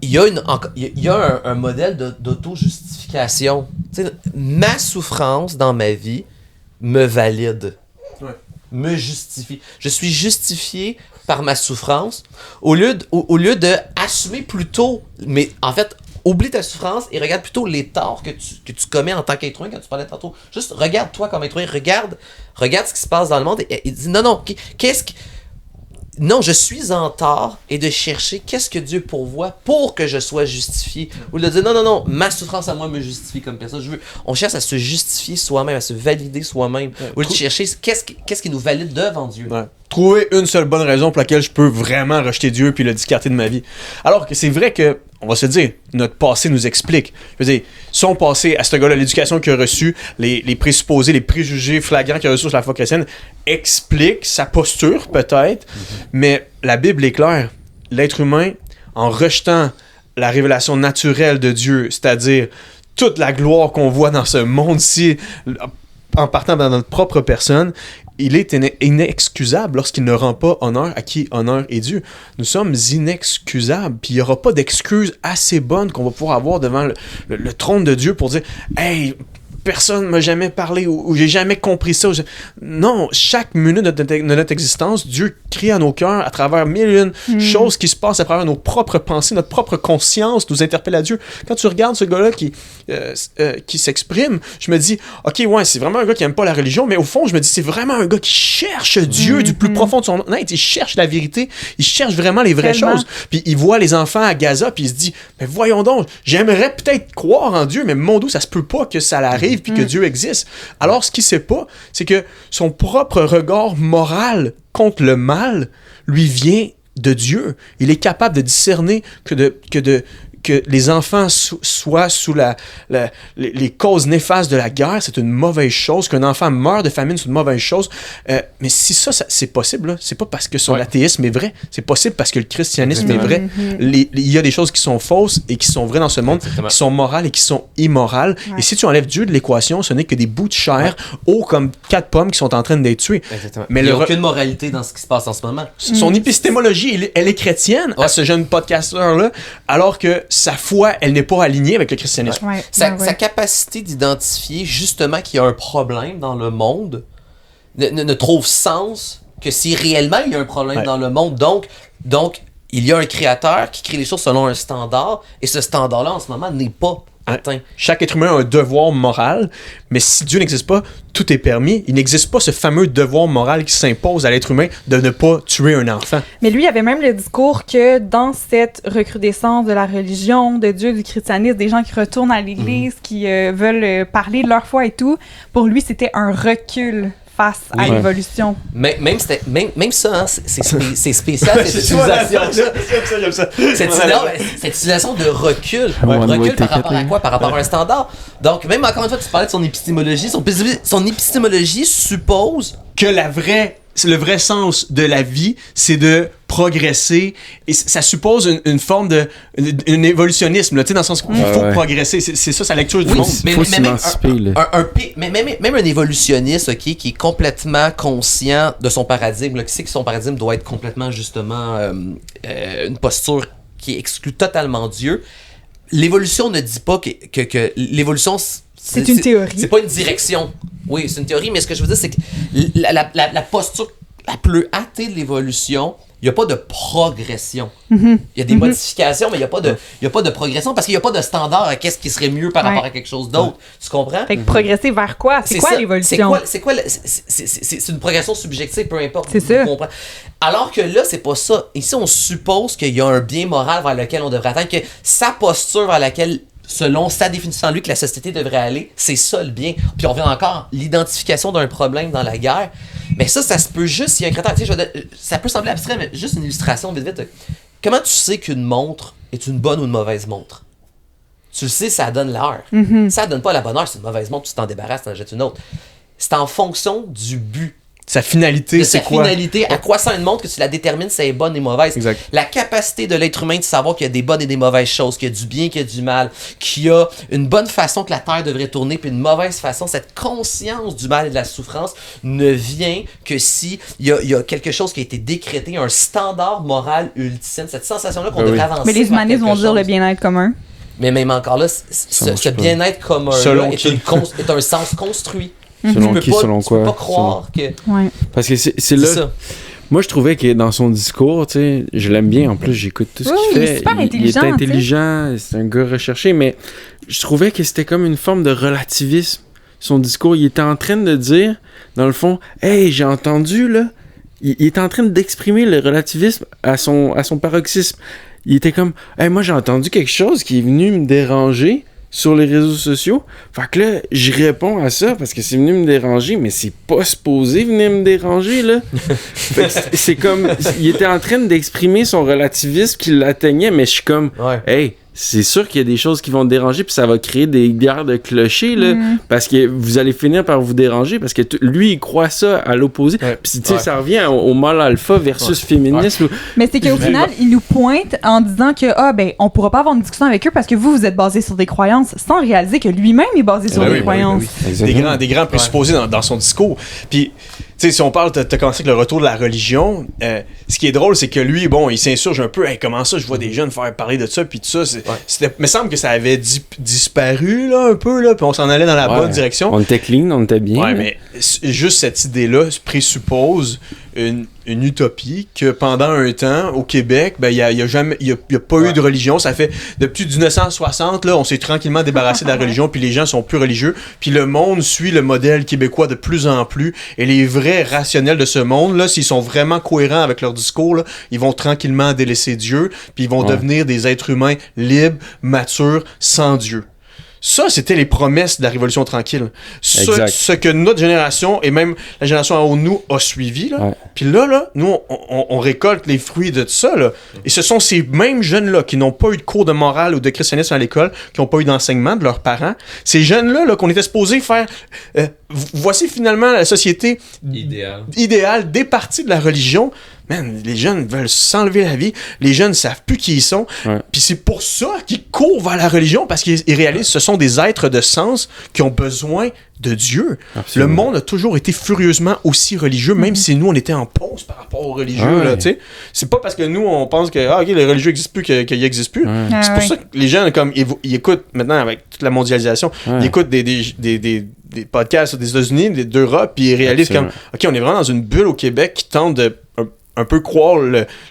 il y a un modèle d'auto-justification. Tu sais, ma souffrance dans ma vie me valide, me justifie. Je suis justifié par ma souffrance au lieu de assumer plutôt, mais en fait, oublie ta souffrance et regarde plutôt les torts que tu commets en tant qu'être humain quand tu parlais tantôt. Juste regarde toi comme être humain, regarde ce qui se passe dans le monde et dis non, non, je suis en tort et de chercher qu'est-ce que Dieu pourvoit pour que je sois justifié. Ou de dire non, ma souffrance à moi me justifie comme personne. On cherche à se justifier soi-même, à se valider soi-même. Ou de chercher qu'est-ce qui nous valide devant Dieu. Trouver une seule bonne raison pour laquelle je peux vraiment rejeter Dieu puis le discarter de ma vie. Alors que c'est vrai que, on va se dire, notre passé nous explique. Je veux dire, son passé à ce gars-là, l'éducation qu'il a reçue, les présupposés, les préjugés flagrants qu'il a reçus sur la foi chrétienne, explique sa posture peut-être, mais la Bible est claire. L'être humain, en rejetant la révélation naturelle de Dieu, c'est-à-dire toute la gloire qu'on voit dans ce monde-ci, en partant dans notre propre personne, il est inexcusable lorsqu'il ne rend pas honneur à qui honneur est dû. Nous sommes inexcusables, puis il n'y aura pas d'excuse assez bonne qu'on va pouvoir avoir devant le trône de Dieu pour dire « Hey, personne ne m'a jamais parlé ou j'ai jamais compris ça. » Non, chaque minute de notre existence, Dieu crie à nos cœurs à travers mille et une choses qui se passent à travers nos propres pensées, notre propre conscience nous interpelle à Dieu. Quand tu regardes ce gars-là qui s'exprime, je me dis, ok, ouais, c'est vraiment un gars qui aime pas la religion, mais au fond, je me dis, c'est vraiment un gars qui cherche Dieu du plus profond de son être. Il cherche la vérité, il cherche vraiment les vraies choses. Puis il voit les enfants à Gaza, puis il se dit, mais voyons donc, j'aimerais peut-être croire en Dieu, mais mon Dieu, ça se peut pas que ça l'arrive puis que Dieu existe. Alors, ce qu'il sait pas, c'est que son propre regard moral contre le mal lui vient de Dieu. Il est capable de discerner que les enfants soient sous les causes néfastes de la guerre, c'est une mauvaise chose. Qu'un enfant meure de famine, c'est une mauvaise chose. Mais si ça c'est possible, là, c'est pas parce que son athéisme est vrai, c'est possible parce que le christianisme est vrai. Il y a des choses qui sont fausses et qui sont vraies dans ce monde, qui sont morales et qui sont immorales. Et si tu enlèves Dieu de l'équation, ce n'est que des bouts de chair hauts comme 4 pommes qui sont en train d'être tuées. Mais il n'y a aucune moralité dans ce qui se passe en ce moment. Son épistémologie, elle est chrétienne à ce jeune podcasteur-là, alors que sa foi, elle n'est pas alignée avec le christianisme. Ouais, Sa capacité d'identifier justement qu'il y a un problème dans le monde ne trouve sens que si réellement il y a un problème dans le monde. Donc, il y a un créateur qui crée les choses selon un standard, et ce standard-là, en ce moment, n'est pas atteint. Chaque être humain a un devoir moral, mais si Dieu n'existe pas, tout est permis. Il n'existe pas ce fameux devoir moral qui s'impose à l'être humain de ne pas tuer un enfant. Mais lui, il avait même le discours que dans cette recrudescence de la religion, de Dieu, du christianisme, des gens qui retournent à l'Église, qui veulent parler de leur foi et tout, pour lui, c'était un recul face à l'évolution. Même ça, hein, c'est spécial, cette utilisation. J'aime ça. Cette utilisation de recul. Recul par rapport à quoi? Par rapport à un standard. Donc, même encore une fois, tu parlais de son épistémologie. Son épistémologie suppose que le vrai sens de la vie, c'est de progresser, et ça suppose une forme de un évolutionnisme, là, dans le sens qu'il faut progresser, c'est ça sa lecture du monde. Il faut s'émanciper. Même un évolutionniste, qui est complètement conscient de son paradigme, qui sait que son paradigme doit être complètement justement une posture qui exclut totalement Dieu. L'évolution ne dit pas que l'évolution c'est une théorie. C'est pas une direction. Oui, c'est une théorie, mais ce que je veux dire, c'est que la posture la plus athée de l'évolution, il n'y a pas de progression. Il y a des modifications, mais il n'y a pas de progression parce qu'il n'y a pas de standard à qu'est-ce qui serait mieux par rapport à quelque chose d'autre. Tu comprends? Fait que progresser vers quoi? C'est quoi l'évolution? C'est une progression subjective, peu importe. C'est ça. Alors que là, c'est pas ça. Ici, on suppose qu'il y a un bien moral vers lequel on devrait atteindre, que sa posture vers laquelle, selon sa définition de lui, que la société devrait aller, c'est ça le bien. Puis on revient encore, l'identification d'un problème dans la guerre. Mais ça se peut juste s'il y a un critère. Tu sais, ça peut sembler abstrait, mais juste une illustration vite. Comment tu sais qu'une montre est une bonne ou une mauvaise montre? Tu le sais, ça donne l'heure. Ça donne pas la bonne heure, c'est une mauvaise montre, tu t'en débarrasses, tu en jettes une autre. C'est en fonction du but. Sa finalité, c'est quoi? Sa finalité, à quoi sert une montre que tu la détermines si elle est bonne et mauvaise. Exact. La capacité de l'être humain de savoir qu'il y a des bonnes et des mauvaises choses, qu'il y a du bien, qu'il y a du mal, qu'il y a une bonne façon que la Terre devrait tourner, puis une mauvaise façon, cette conscience du mal et de la souffrance ne vient que si il y a quelque chose qui a été décrété, un standard moral ultime, cette sensation-là qu'on devrait avancer. Mais les humanistes vont dire le bien-être commun. Mais même encore là, ce bien-être commun-là est un sens construit. Selon qui, selon quoi? Tu peux pas croire que... Ouais. Parce que c'est là... Ça. Moi, je trouvais que dans son discours, tu sais, je l'aime bien. En plus, j'écoute tout ce qu'il fait. Il est super intelligent. Il est intelligent, c'est un gars recherché, mais je trouvais que c'était comme une forme de relativisme. Son discours, il était en train de dire, dans le fond, « Hey, j'ai entendu, là... » Il était en train d'exprimer le relativisme à son paroxysme. Il était comme, « Hey, moi, j'ai entendu quelque chose qui est venu me déranger. » sur les réseaux sociaux. Fait que là, je réponds à ça parce que c'est venu me déranger, mais c'est pas supposé venir me déranger, là. Fait que c'est comme... Il était en train d'exprimer son relativisme qui l'atteignait, mais je suis comme... Hey, c'est sûr qu'il y a des choses qui vont te déranger, puis ça va créer des guerres de clochers, là, parce que vous allez finir par vous déranger, parce que lui, il croit ça à l'opposé. Puis, tu sais, ça revient au mâle alpha versus féminisme. Mais c'est qu'au final, il nous pointe en disant que, on pourra pas avoir une discussion avec eux parce que vous êtes basé sur des croyances, sans réaliser que lui-même est basé sur des croyances. Des grands présupposés dans son discours. Puis, tu sais, si on parle, t'as commencé avec le retour de la religion, ce qui est drôle, c'est que lui, bon, il s'insurge un peu, comment ça, je vois des jeunes faire parler de ça, puis tout ça, il me semble que ça avait disparu, là, un peu, là, puis on s'en allait dans la bonne direction. On était clean, on était bien. Ouais, mais juste cette idée-là présuppose une utopie que pendant un temps, au Québec, il y a pas eu de religion. Ça fait, depuis 1960, là, on s'est tranquillement débarrassé de la religion, puis les gens sont plus religieux, puis le monde suit le modèle québécois de plus en plus, et les vrais rationnels de ce monde-là, s'ils sont vraiment cohérents avec leur discours, là, ils vont tranquillement délaisser Dieu, puis ils vont devenir des êtres humains libres, matures, sans Dieu. Ça, c'était les promesses de la Révolution tranquille. Ce que notre génération, et même la génération avant nous, a suivi. Là. Puis là, nous, on récolte les fruits de ça. Là. Et ce sont ces mêmes jeunes-là qui n'ont pas eu de cours de morale ou de christianisme à l'école, qui n'ont pas eu d'enseignement de leurs parents. Ces jeunes-là qu'on était supposés faire... voici finalement la société idéale, départie de la religion. man, les jeunes veulent s'enlever la vie, les jeunes savent plus qui ils sont, puis c'est pour ça qu'ils courent vers la religion, parce qu'ils réalisent que ce sont des êtres de sens qui ont besoin de Dieu. Absolument. Le monde a toujours été furieusement aussi religieux, même si nous, on était en pause par rapport aux religieux, là, tu sais. C'est pas parce que nous, on pense que, ok, les religieux n'existent plus, qu'ils n'existent plus. C'est pour ça que les jeunes, comme, ils écoutent, maintenant, avec toute la mondialisation, ils écoutent des podcasts des États-Unis, d'Europe, puis ils réalisent comme, ok, on est vraiment dans une bulle au Québec qui tente de un peu croire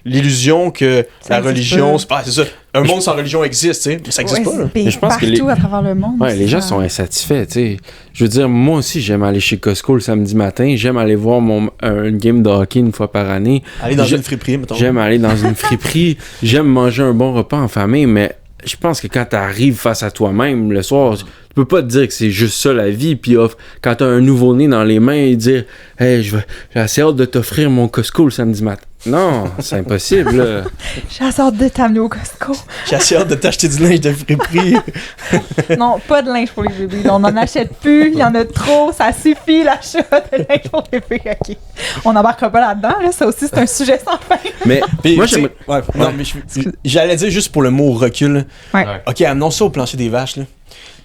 l'illusion que la religion, c'est ça. Un monde sans religion existe, tu sais, mais ça existe pas. Là. Mais je pense partout à travers le monde. Ouais, les gens sont insatisfaits, tu sais. Je veux dire, moi aussi, j'aime aller chez Costco le samedi matin, j'aime aller voir une game de hockey une fois par année. Aller dans une friperie, mettons. J'aime aller dans une friperie, j'aime manger un bon repas en famille, mais je pense que quand t'arrives face à toi-même le soir, tu peux pas te dire que c'est juste ça la vie, puis quand t'as un nouveau-né dans les mains et dire « Hey, j'ai assez hâte de t'offrir mon Costco le samedi matin. » Non, c'est impossible, là. J'ai assez hâte de t'amener au Costco. J'ai assez hâte de t'acheter du linge de friperie. Non, pas de linge pour les bébés. On n'en achète plus, il y en a trop, ça suffit l'achat de linge pour les bébés. OK. On n'embarquera pas là-dedans, là. Ça aussi, c'est un sujet sans fin. Mais moi, j'aimerais... Non, mais j'allais dire juste pour le mot recul. OK, amenons ça au plancher des vaches, là.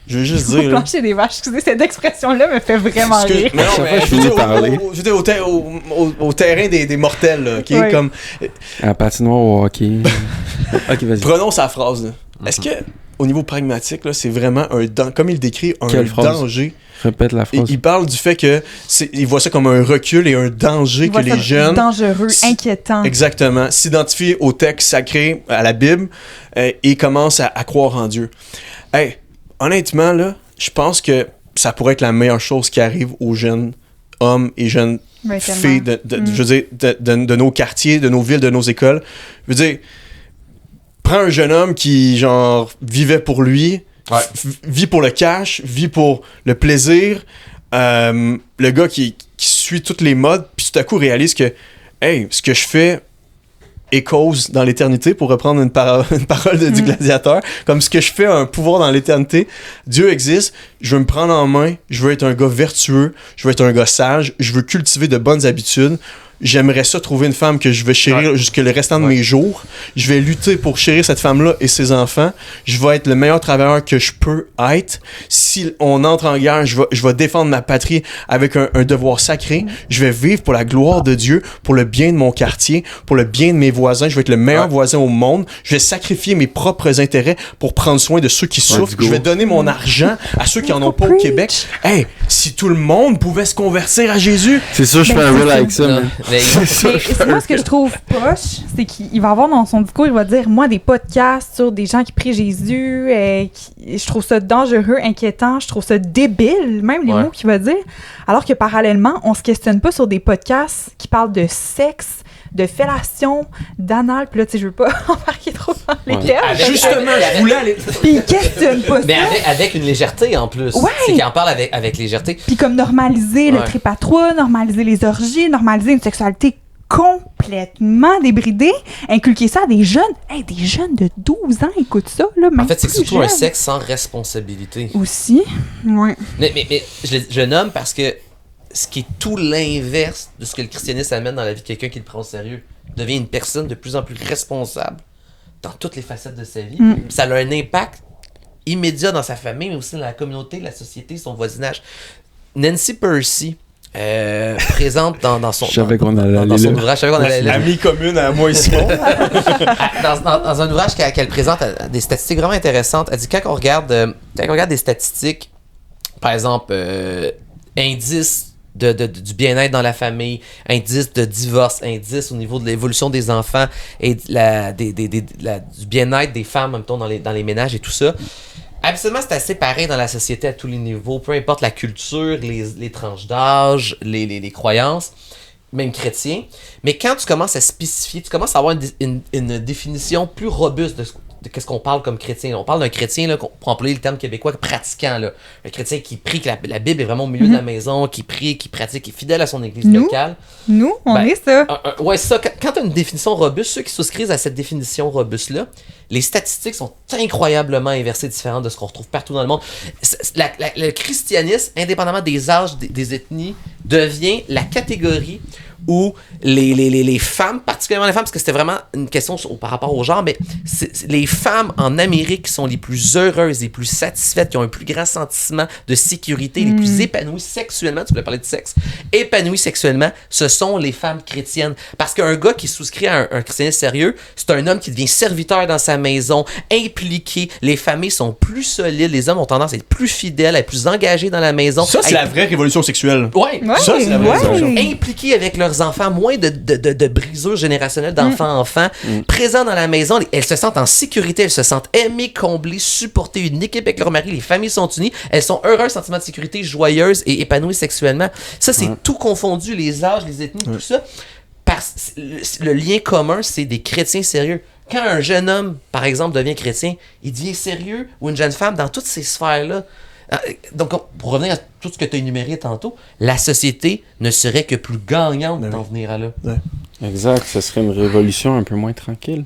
Je veux juste dire. Au plancher des vaches, excusez, cette expression-là me fait vraiment rire. Mais non, mais je veux dire au terrain des mortels, là, qui est comme. À la patinoire au hockey. Ok, vas-y. Prenons sa phrase, là. Est-ce que, au niveau pragmatique, là, c'est vraiment comme il décrit, un danger? Répète la phrase. Il parle du fait que il voit ça comme un recul et un danger que les jeunes. Dangereux, inquiétant. Exactement. S'identifient au texte sacré, à la Bible, et commencent à croire en Dieu. Hey, honnêtement, là, je pense que ça pourrait être la meilleure chose qui arrive aux jeunes hommes et jeunes filles je veux dire, de nos quartiers, de nos villes, de nos écoles. Je veux dire, prends un jeune homme qui, genre, vivait pour lui, vit pour le cash, vit pour le plaisir, le gars qui suit toutes les modes, puis tout à coup réalise que, hey, ce que je fais est cause dans l'éternité, pour reprendre une parole du gladiateur, comme ce que je fais a un pouvoir dans l'éternité. Dieu existe, je veux me prendre en main, je veux être un gars vertueux, je veux être un gars sage, je veux cultiver de bonnes habitudes. J'aimerais ça trouver une femme que je vais chérir jusque le restant de mes jours. Je vais lutter pour chérir cette femme-là et ses enfants. Je vais être le meilleur travailleur que je peux être. Si on entre en guerre, je vais défendre ma patrie avec un devoir sacré. Je vais vivre pour la gloire de Dieu, pour le bien de mon quartier, pour le bien de mes voisins. Je vais être le meilleur voisin au monde. Je vais sacrifier mes propres intérêts pour prendre soin de ceux qui souffrent. Je vais donner mon argent à ceux qui en ont pas au Québec. Hey, si tout le monde pouvait se convertir à Jésus. C'est sûr, je fais un real avec ça. C'est moi ce que je trouve poche, c'est qu'il va avoir dans son discours, il va dire, moi, des podcasts sur des gens qui prient Jésus, je trouve ça dangereux, inquiétant, je trouve ça débile, même les mots qu'il va dire, alors que parallèlement, on se questionne pas sur des podcasts qui parlent de sexe, de fellation, d'anal, puis là, tu sais, je veux pas embarquer trop dans les termes. Justement, je voulais aller... Puis il questionne pas ça. Mais avec une légèreté, en plus. Ouais. C'est qu'il en parle avec légèreté. Puis comme normaliser le trip à trois, normaliser les orgies, normaliser une sexualité complètement débridée, inculquer ça à des jeunes. Hey, des jeunes de 12 ans écoutent ça, là, même. En fait, c'est surtout jeune. un sexe sans responsabilité. Aussi, ouais. Mais je nomme parce que ce qui est tout l'inverse de ce que le christianisme amène dans la vie de quelqu'un qui le prend au sérieux, devient une personne de plus en plus responsable dans toutes les facettes de sa vie. Puis ça a un impact immédiat dans sa famille, mais aussi dans la communauté, la société, son voisinage. Nancy Pearcey présente dans son ouvrage, Amis communes à moi et Simon. dans un ouvrage qu'elle présente des statistiques vraiment intéressantes. Elle dit quand on regarde des statistiques, par exemple, indice du bien-être dans la famille, indice de divorce, indice au niveau de l'évolution des enfants et du bien-être des femmes, même temps, dans les ménages et tout ça. Absolument, c'est assez pareil dans la société à tous les niveaux, peu importe la culture, les tranches d'âge, les croyances, même chrétiens. Mais quand tu commences à spécifier, tu commences à avoir une définition plus robuste de qu'est-ce qu'on parle comme chrétien. On parle d'un chrétien, là, pour employer le terme québécois, pratiquant. Là. Un chrétien qui prie, que la Bible est vraiment au milieu de la maison, qui prie, qui pratique, qui est fidèle à son église locale. Nous, on est ça. Ouais, c'est ça. Quand tu as une définition robuste, ceux qui souscrivent à cette définition robuste-là, les statistiques sont incroyablement inversées, différentes de ce qu'on retrouve partout dans le monde. Le christianisme, indépendamment des âges, des ethnies, devient la catégorie où les femmes, particulièrement les femmes, parce que c'était vraiment une question par rapport au genre, mais les femmes en Amérique qui sont les plus heureuses, les plus satisfaites, qui ont un plus grand sentiment de sécurité, les plus épanouies sexuellement, tu voulais parler de sexe, épanouies sexuellement, ce sont les femmes chrétiennes. Parce qu'un gars qui souscrit à un christianisme sérieux, c'est un homme qui devient serviteur dans sa maison, impliqué, les familles sont plus solides, les hommes ont tendance à être plus fidèles, à être plus engagés dans la maison. Ça, c'est la vraie révolution sexuelle. Ouais. Ça, c'est la vraie révolution. Impliqués avec leurs enfants, moins de brisures générationnelles d'enfants-enfants, présents dans la maison, elles se sentent en sécurité, elles se sentent aimées, comblées, supportées, une équipe avec leur mari, les familles sont unies, elles sont heureuses, sentiment de sécurité, joyeuses et épanouies sexuellement. Ça, c'est tout confondu, les âges, les ethnies, tout ça. Parce le lien commun, c'est des chrétiens sérieux. Quand un jeune homme, par exemple, devient chrétien, il devient sérieux, ou une jeune femme, dans toutes ces sphères-là. Donc, pour revenir à tout ce que tu as énuméré tantôt, la société ne serait que plus gagnante d'en venir à là. Ouais. Exact, ce serait une révolution un peu moins tranquille.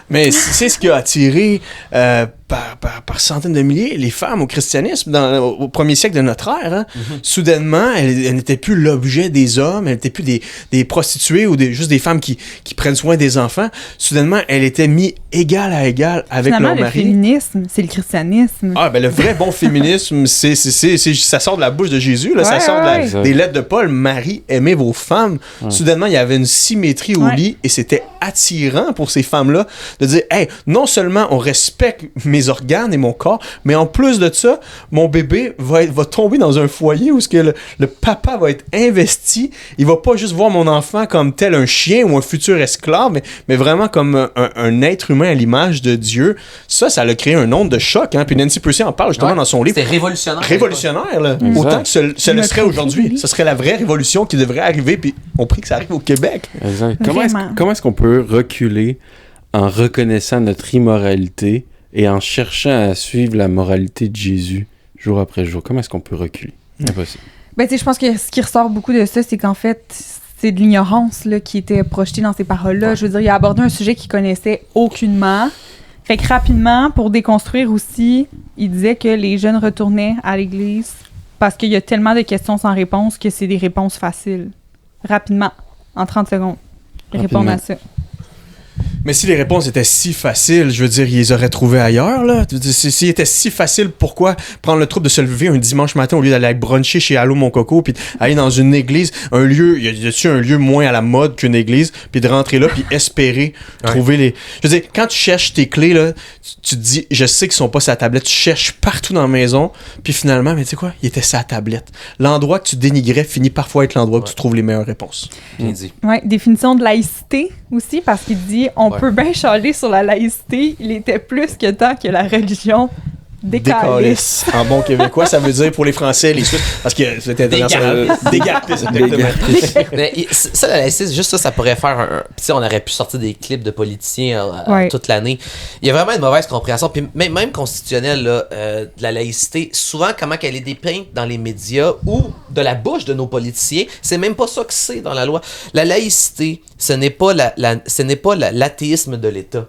Mais c'est ce qui a attiré par centaines de milliers les femmes au christianisme au premier siècle de notre ère. Hein. Soudainement, elles n'étaient plus l'objet des hommes, elles n'étaient plus des prostituées ou juste des femmes qui prennent soin des enfants. Soudainement, elles étaient mises égal à égal avec leur mari. Le féminisme, c'est le christianisme. Ah, ben le vrai bon féminisme, ça sort de la bouche de Jésus, là, ça sort des lettres de Paul. Marie, aimez vos femmes. Soudainement, il y avait une symétrie au lit et c'était attirant pour ces femmes-là de dire, hey, non seulement on respecte mes organes et mon corps, mais en plus de ça, mon bébé va tomber dans un foyer où le papa va être investi. Il va pas juste voir mon enfant comme tel un chien ou un futur esclave, mais vraiment comme un être humain à l'image de Dieu. Ça a créé un onde de choc. Hein? Puis Nancy Pearcey en parle justement dans son livre. C'était révolutionnaire. Révolutionnaire, là. Autant que ce le serait aujourd'hui. Ce serait la vraie révolution qui devrait arriver, puis on prie que ça arrive au Québec. Exact. Comment est-ce qu'on peut reculer en reconnaissant notre immoralité et en cherchant à suivre la moralité de Jésus jour après jour? Comment est-ce qu'on peut reculer? Impossible. Ben, tu sais, je pense que ce qui ressort beaucoup de ça, c'est qu'en fait, c'est de l'ignorance là, qui était projetée dans ces paroles-là. Ouais. Je veux dire, il a abordé un sujet qu'il connaissait aucunement. Fait que rapidement, pour déconstruire aussi, il disait que les jeunes retournaient à l'église parce qu'il y a tellement de questions sans réponse que c'est des réponses faciles. Rapidement, en 30 secondes, répondre à ça. Mais si les réponses étaient si faciles, je veux dire, ils les auraient trouvées ailleurs, là. S'ils étaient si faciles, pourquoi prendre le trouble de se lever un dimanche matin au lieu d'aller bruncher chez Allô Mon Coco, puis aller dans une église, un lieu, y a-tu un lieu moins à la mode qu'une église, puis de rentrer là, puis espérer trouver les... Je veux dire, quand tu cherches tes clés, là, tu te dis, je sais qu'ils sont pas sur la tablette, tu cherches partout dans la maison, puis finalement, mais tu sais quoi, ils étaient sur la tablette. L'endroit que tu dénigrais finit parfois être l'endroit où tu trouves les meilleures réponses. Bien dit. Ouais, définition de laïcité aussi, parce qu'il dit, on peut bien chialer sur la laïcité, il était plus que temps que la religion décalisse. En bon québécois, ça veut dire pour les Français, les Suisses, parce que c'était international. Dégarpisse, exactement. Mais ça, la laïcité, juste ça pourrait faire tu sais, on aurait pu sortir des clips de politiciens toute l'année. Il y a vraiment une mauvaise compréhension, puis même constitutionnelle là, de la laïcité. Souvent, comment qu'elle est dépeinte dans les médias ou de la bouche de nos politiciens, c'est même pas ça que c'est dans la loi. La laïcité, ce n'est pas l'athéisme de l'État.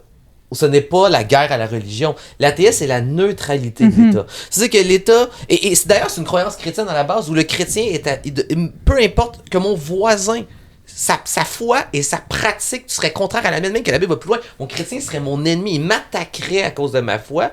Ce n'est pas la guerre à la religion. L'athéisme, c'est la neutralité de l'État. C'est-à-dire que l'État... Et d'ailleurs, c'est une croyance chrétienne à la base où le chrétien peu importe que mon voisin, sa foi et sa pratique serait contraire à la mienne, même que la Bible va plus loin. Mon chrétien serait mon ennemi. Il m'attaquerait à cause de ma foi.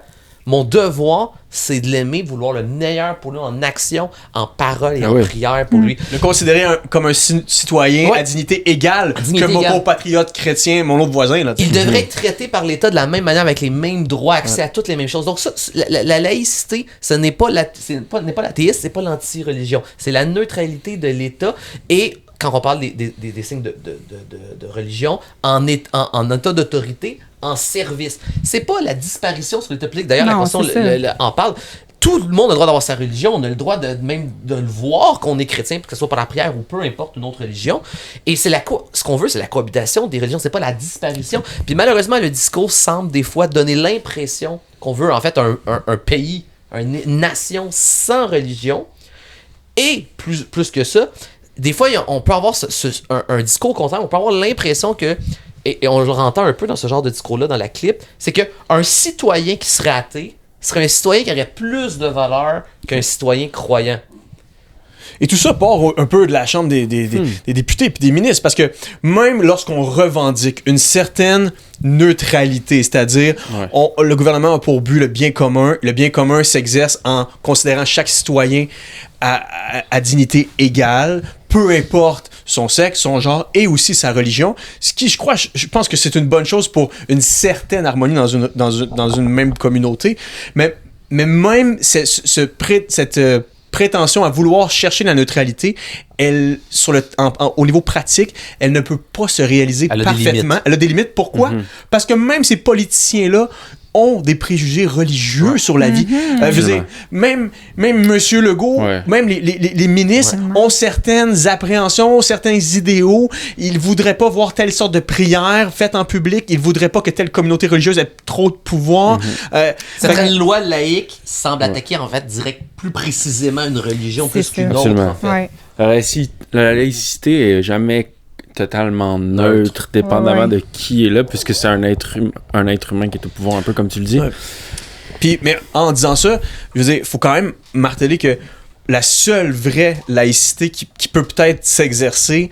Mon devoir, c'est de l'aimer, vouloir le meilleur pour lui en action, en parole et en prière pour lui. Le considérer comme un citoyen à dignité égale que mon compatriote chrétien, mon autre voisin. Là, il devrait être traité par l'État de la même manière, avec les mêmes droits, accès à toutes les mêmes choses. Donc ça, la laïcité, ce n'est pas l'athéisme, c'est pas l'anti-religion. C'est la neutralité de l'État et... Quand on parle des signes de religion, en état d'autorité, en service. C'est pas la disparition sur l'état public. D'ailleurs, la Constitution en parle. Tout le monde a le droit d'avoir sa religion. On a le droit même de le voir qu'on est chrétien, que ce soit par la prière ou peu importe une autre religion. Et c'est ce qu'on veut, c'est la cohabitation des religions. C'est pas la disparition. Puis malheureusement, le discours semble des fois donner l'impression qu'on veut en fait un pays, une nation sans religion. Et plus que ça, des fois, on peut avoir un discours contraire, on peut avoir l'impression que, et on le entend un peu dans ce genre de discours-là, dans la clip, c'est qu'un citoyen qui serait athée serait un citoyen qui aurait plus de valeur qu'un citoyen croyant. Et tout ça part un peu de la Chambre des députés et des ministres, parce que même lorsqu'on revendique une certaine neutralité, c'est-à-dire le gouvernement a pour but le bien commun s'exerce en considérant chaque citoyen à dignité égale, peu importe son sexe, son genre et aussi sa religion, ce qui, je pense que c'est une bonne chose pour une certaine harmonie dans une même communauté, mais même cette prétention à vouloir chercher la neutralité, elle, au niveau pratique, elle ne peut pas se réaliser parfaitement. Elle a des limites. Pourquoi? Parce que même ces politiciens-là ont des préjugés religieux sur la vie. Je veux dire, même Monsieur Legault, même les ministres ont certaines appréhensions, certains idéaux. Ils voudraient pas voir telle sorte de prière faite en public. Ils voudraient pas que telle communauté religieuse ait trop de pouvoir. Certaines lois laïques semblent attaquer, en fait, plus précisément une religion plus qu'une autre, en fait. La laïcité est jamais totalement neutre, dépendamment de qui est là, puisque c'est un être humain qui est au pouvoir, un peu comme tu le dis. Puis, mais en disant ça, je veux dire, il faut quand même marteler que la seule vraie laïcité qui peut peut-être s'exercer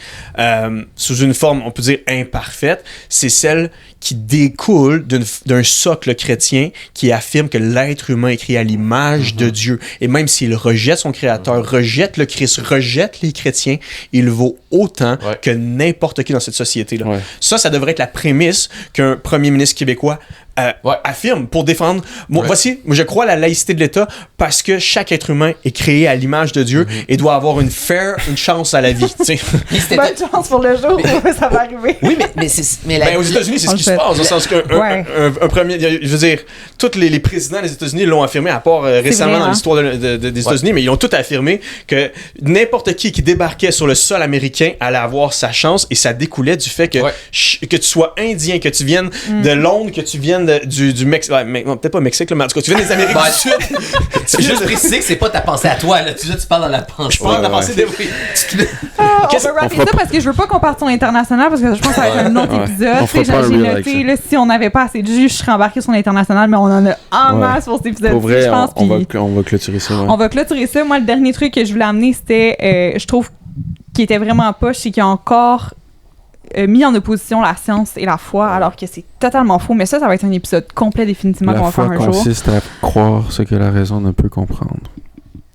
sous une forme, on peut dire, imparfaite, c'est celle qui découle d'un socle chrétien qui affirme que l'être humain est créé à l'image de Dieu. Et même s'il rejette son Créateur, rejette le Christ, rejette les chrétiens, il vaut autant que n'importe qui dans cette société-là. Ça devrait être la prémisse qu'un premier ministre québécois affirme pour défendre. Voici, je crois à la laïcité de l'État parce que chaque être humain est créé à l'image de Dieu et doit avoir une chance à la vie. Bonne chance pour le jour où ça va arriver. Oui, mais aux États-Unis, c'est ce qui se passe. Dans le sens qu'un premier. Je veux dire, tous les présidents des États-Unis l'ont affirmé, à part récemment dans l'histoire des États-Unis, mais ils ont tous affirmé que n'importe qui débarquait sur le sol américain allait avoir sa chance, et ça découlait du fait que tu sois indien, que tu viennes de Londres, que tu viennes du Mexique. Peut-être pas Mexique, mais en tout cas, tu viennes des Amériques du Sud. C'est juste préciser que c'est pas ta pensée à toi, là. Tu parles dans la pensée. Je parle de la pensée de. On va rapper ça parce que je veux pas qu'on parte sur l'international, parce que je pense que ça va être un autre épisode. J'ai noté, là, si on n'avait pas assez de jus, je serais embarqué sur l'international, mais on en a en masse pour cet épisode. Pour vrai, je pense, on va clôturer ça. On va clôturer ça. Moi, le dernier truc que je voulais amener, c'était, je trouve, qui était vraiment poche, c'est qu'il y a encore mis en opposition la science et la foi, alors que c'est totalement faux. Mais ça va être un épisode complet définitivement qu'on va faire un jour. La foi consiste à croire ce que la raison ne peut comprendre.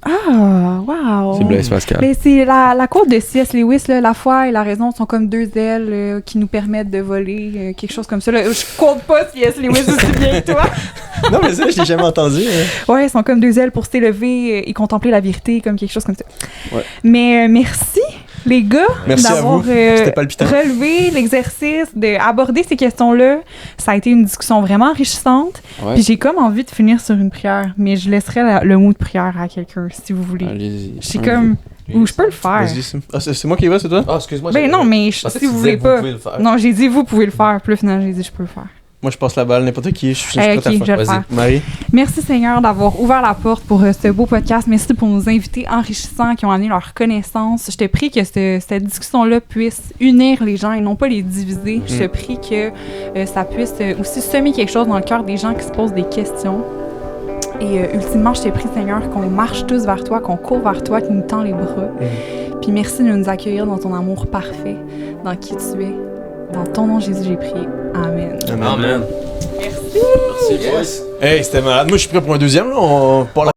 Ah, wow! C'est Blaise Pascal. Mais c'est la quote de C.S. Lewis, là, la foi et la raison sont comme deux ailes qui nous permettent de voler, quelque chose comme ça. Là. Je compte pas C.S. Lewis aussi bien que toi. Non, mais ça, je l'ai jamais entendu. Ouais, ils sont comme deux ailes pour s'élever et contempler la vérité, comme quelque chose comme ça. Ouais. Mais merci, les gars, d'avoir relevé l'exercice, d'aborder ces questions-là. Ça a été une discussion vraiment enrichissante. Ouais. Puis j'ai comme envie de finir sur une prière, mais je laisserai le mot de prière à quelqu'un, si vous voulez. Allez-y. Je suis comme... Ou je peux le faire. C'est moi qui y va, c'est toi? Ah, excuse-moi. Ben non, mais si vous voulez pas... Non, j'ai dit vous pouvez le faire. Puis là, finalement, j'ai dit je peux le faire. Moi, je passe la balle. N'importe qui, je suis prêt à je vais le faire. Marie. Merci Seigneur d'avoir ouvert la porte pour ce beau podcast. Merci pour nos invités enrichissants qui ont amené leur connaissance. Je te prie que cette discussion-là puisse unir les gens et non pas les diviser. Je te prie que ça puisse aussi semer quelque chose dans le cœur des gens qui se posent des questions. Et ultimement, je te prie Seigneur qu'on marche tous vers toi, qu'on court vers toi, qu'il nous tend les bras. Puis merci de nous accueillir dans ton amour parfait, dans qui tu es. Dans ton nom, Jésus, j'ai prié. Amen. Amen. Merci. Merci, boys. Hey, c'était malade. Moi, je suis prêt pour un deuxième. Là. On parle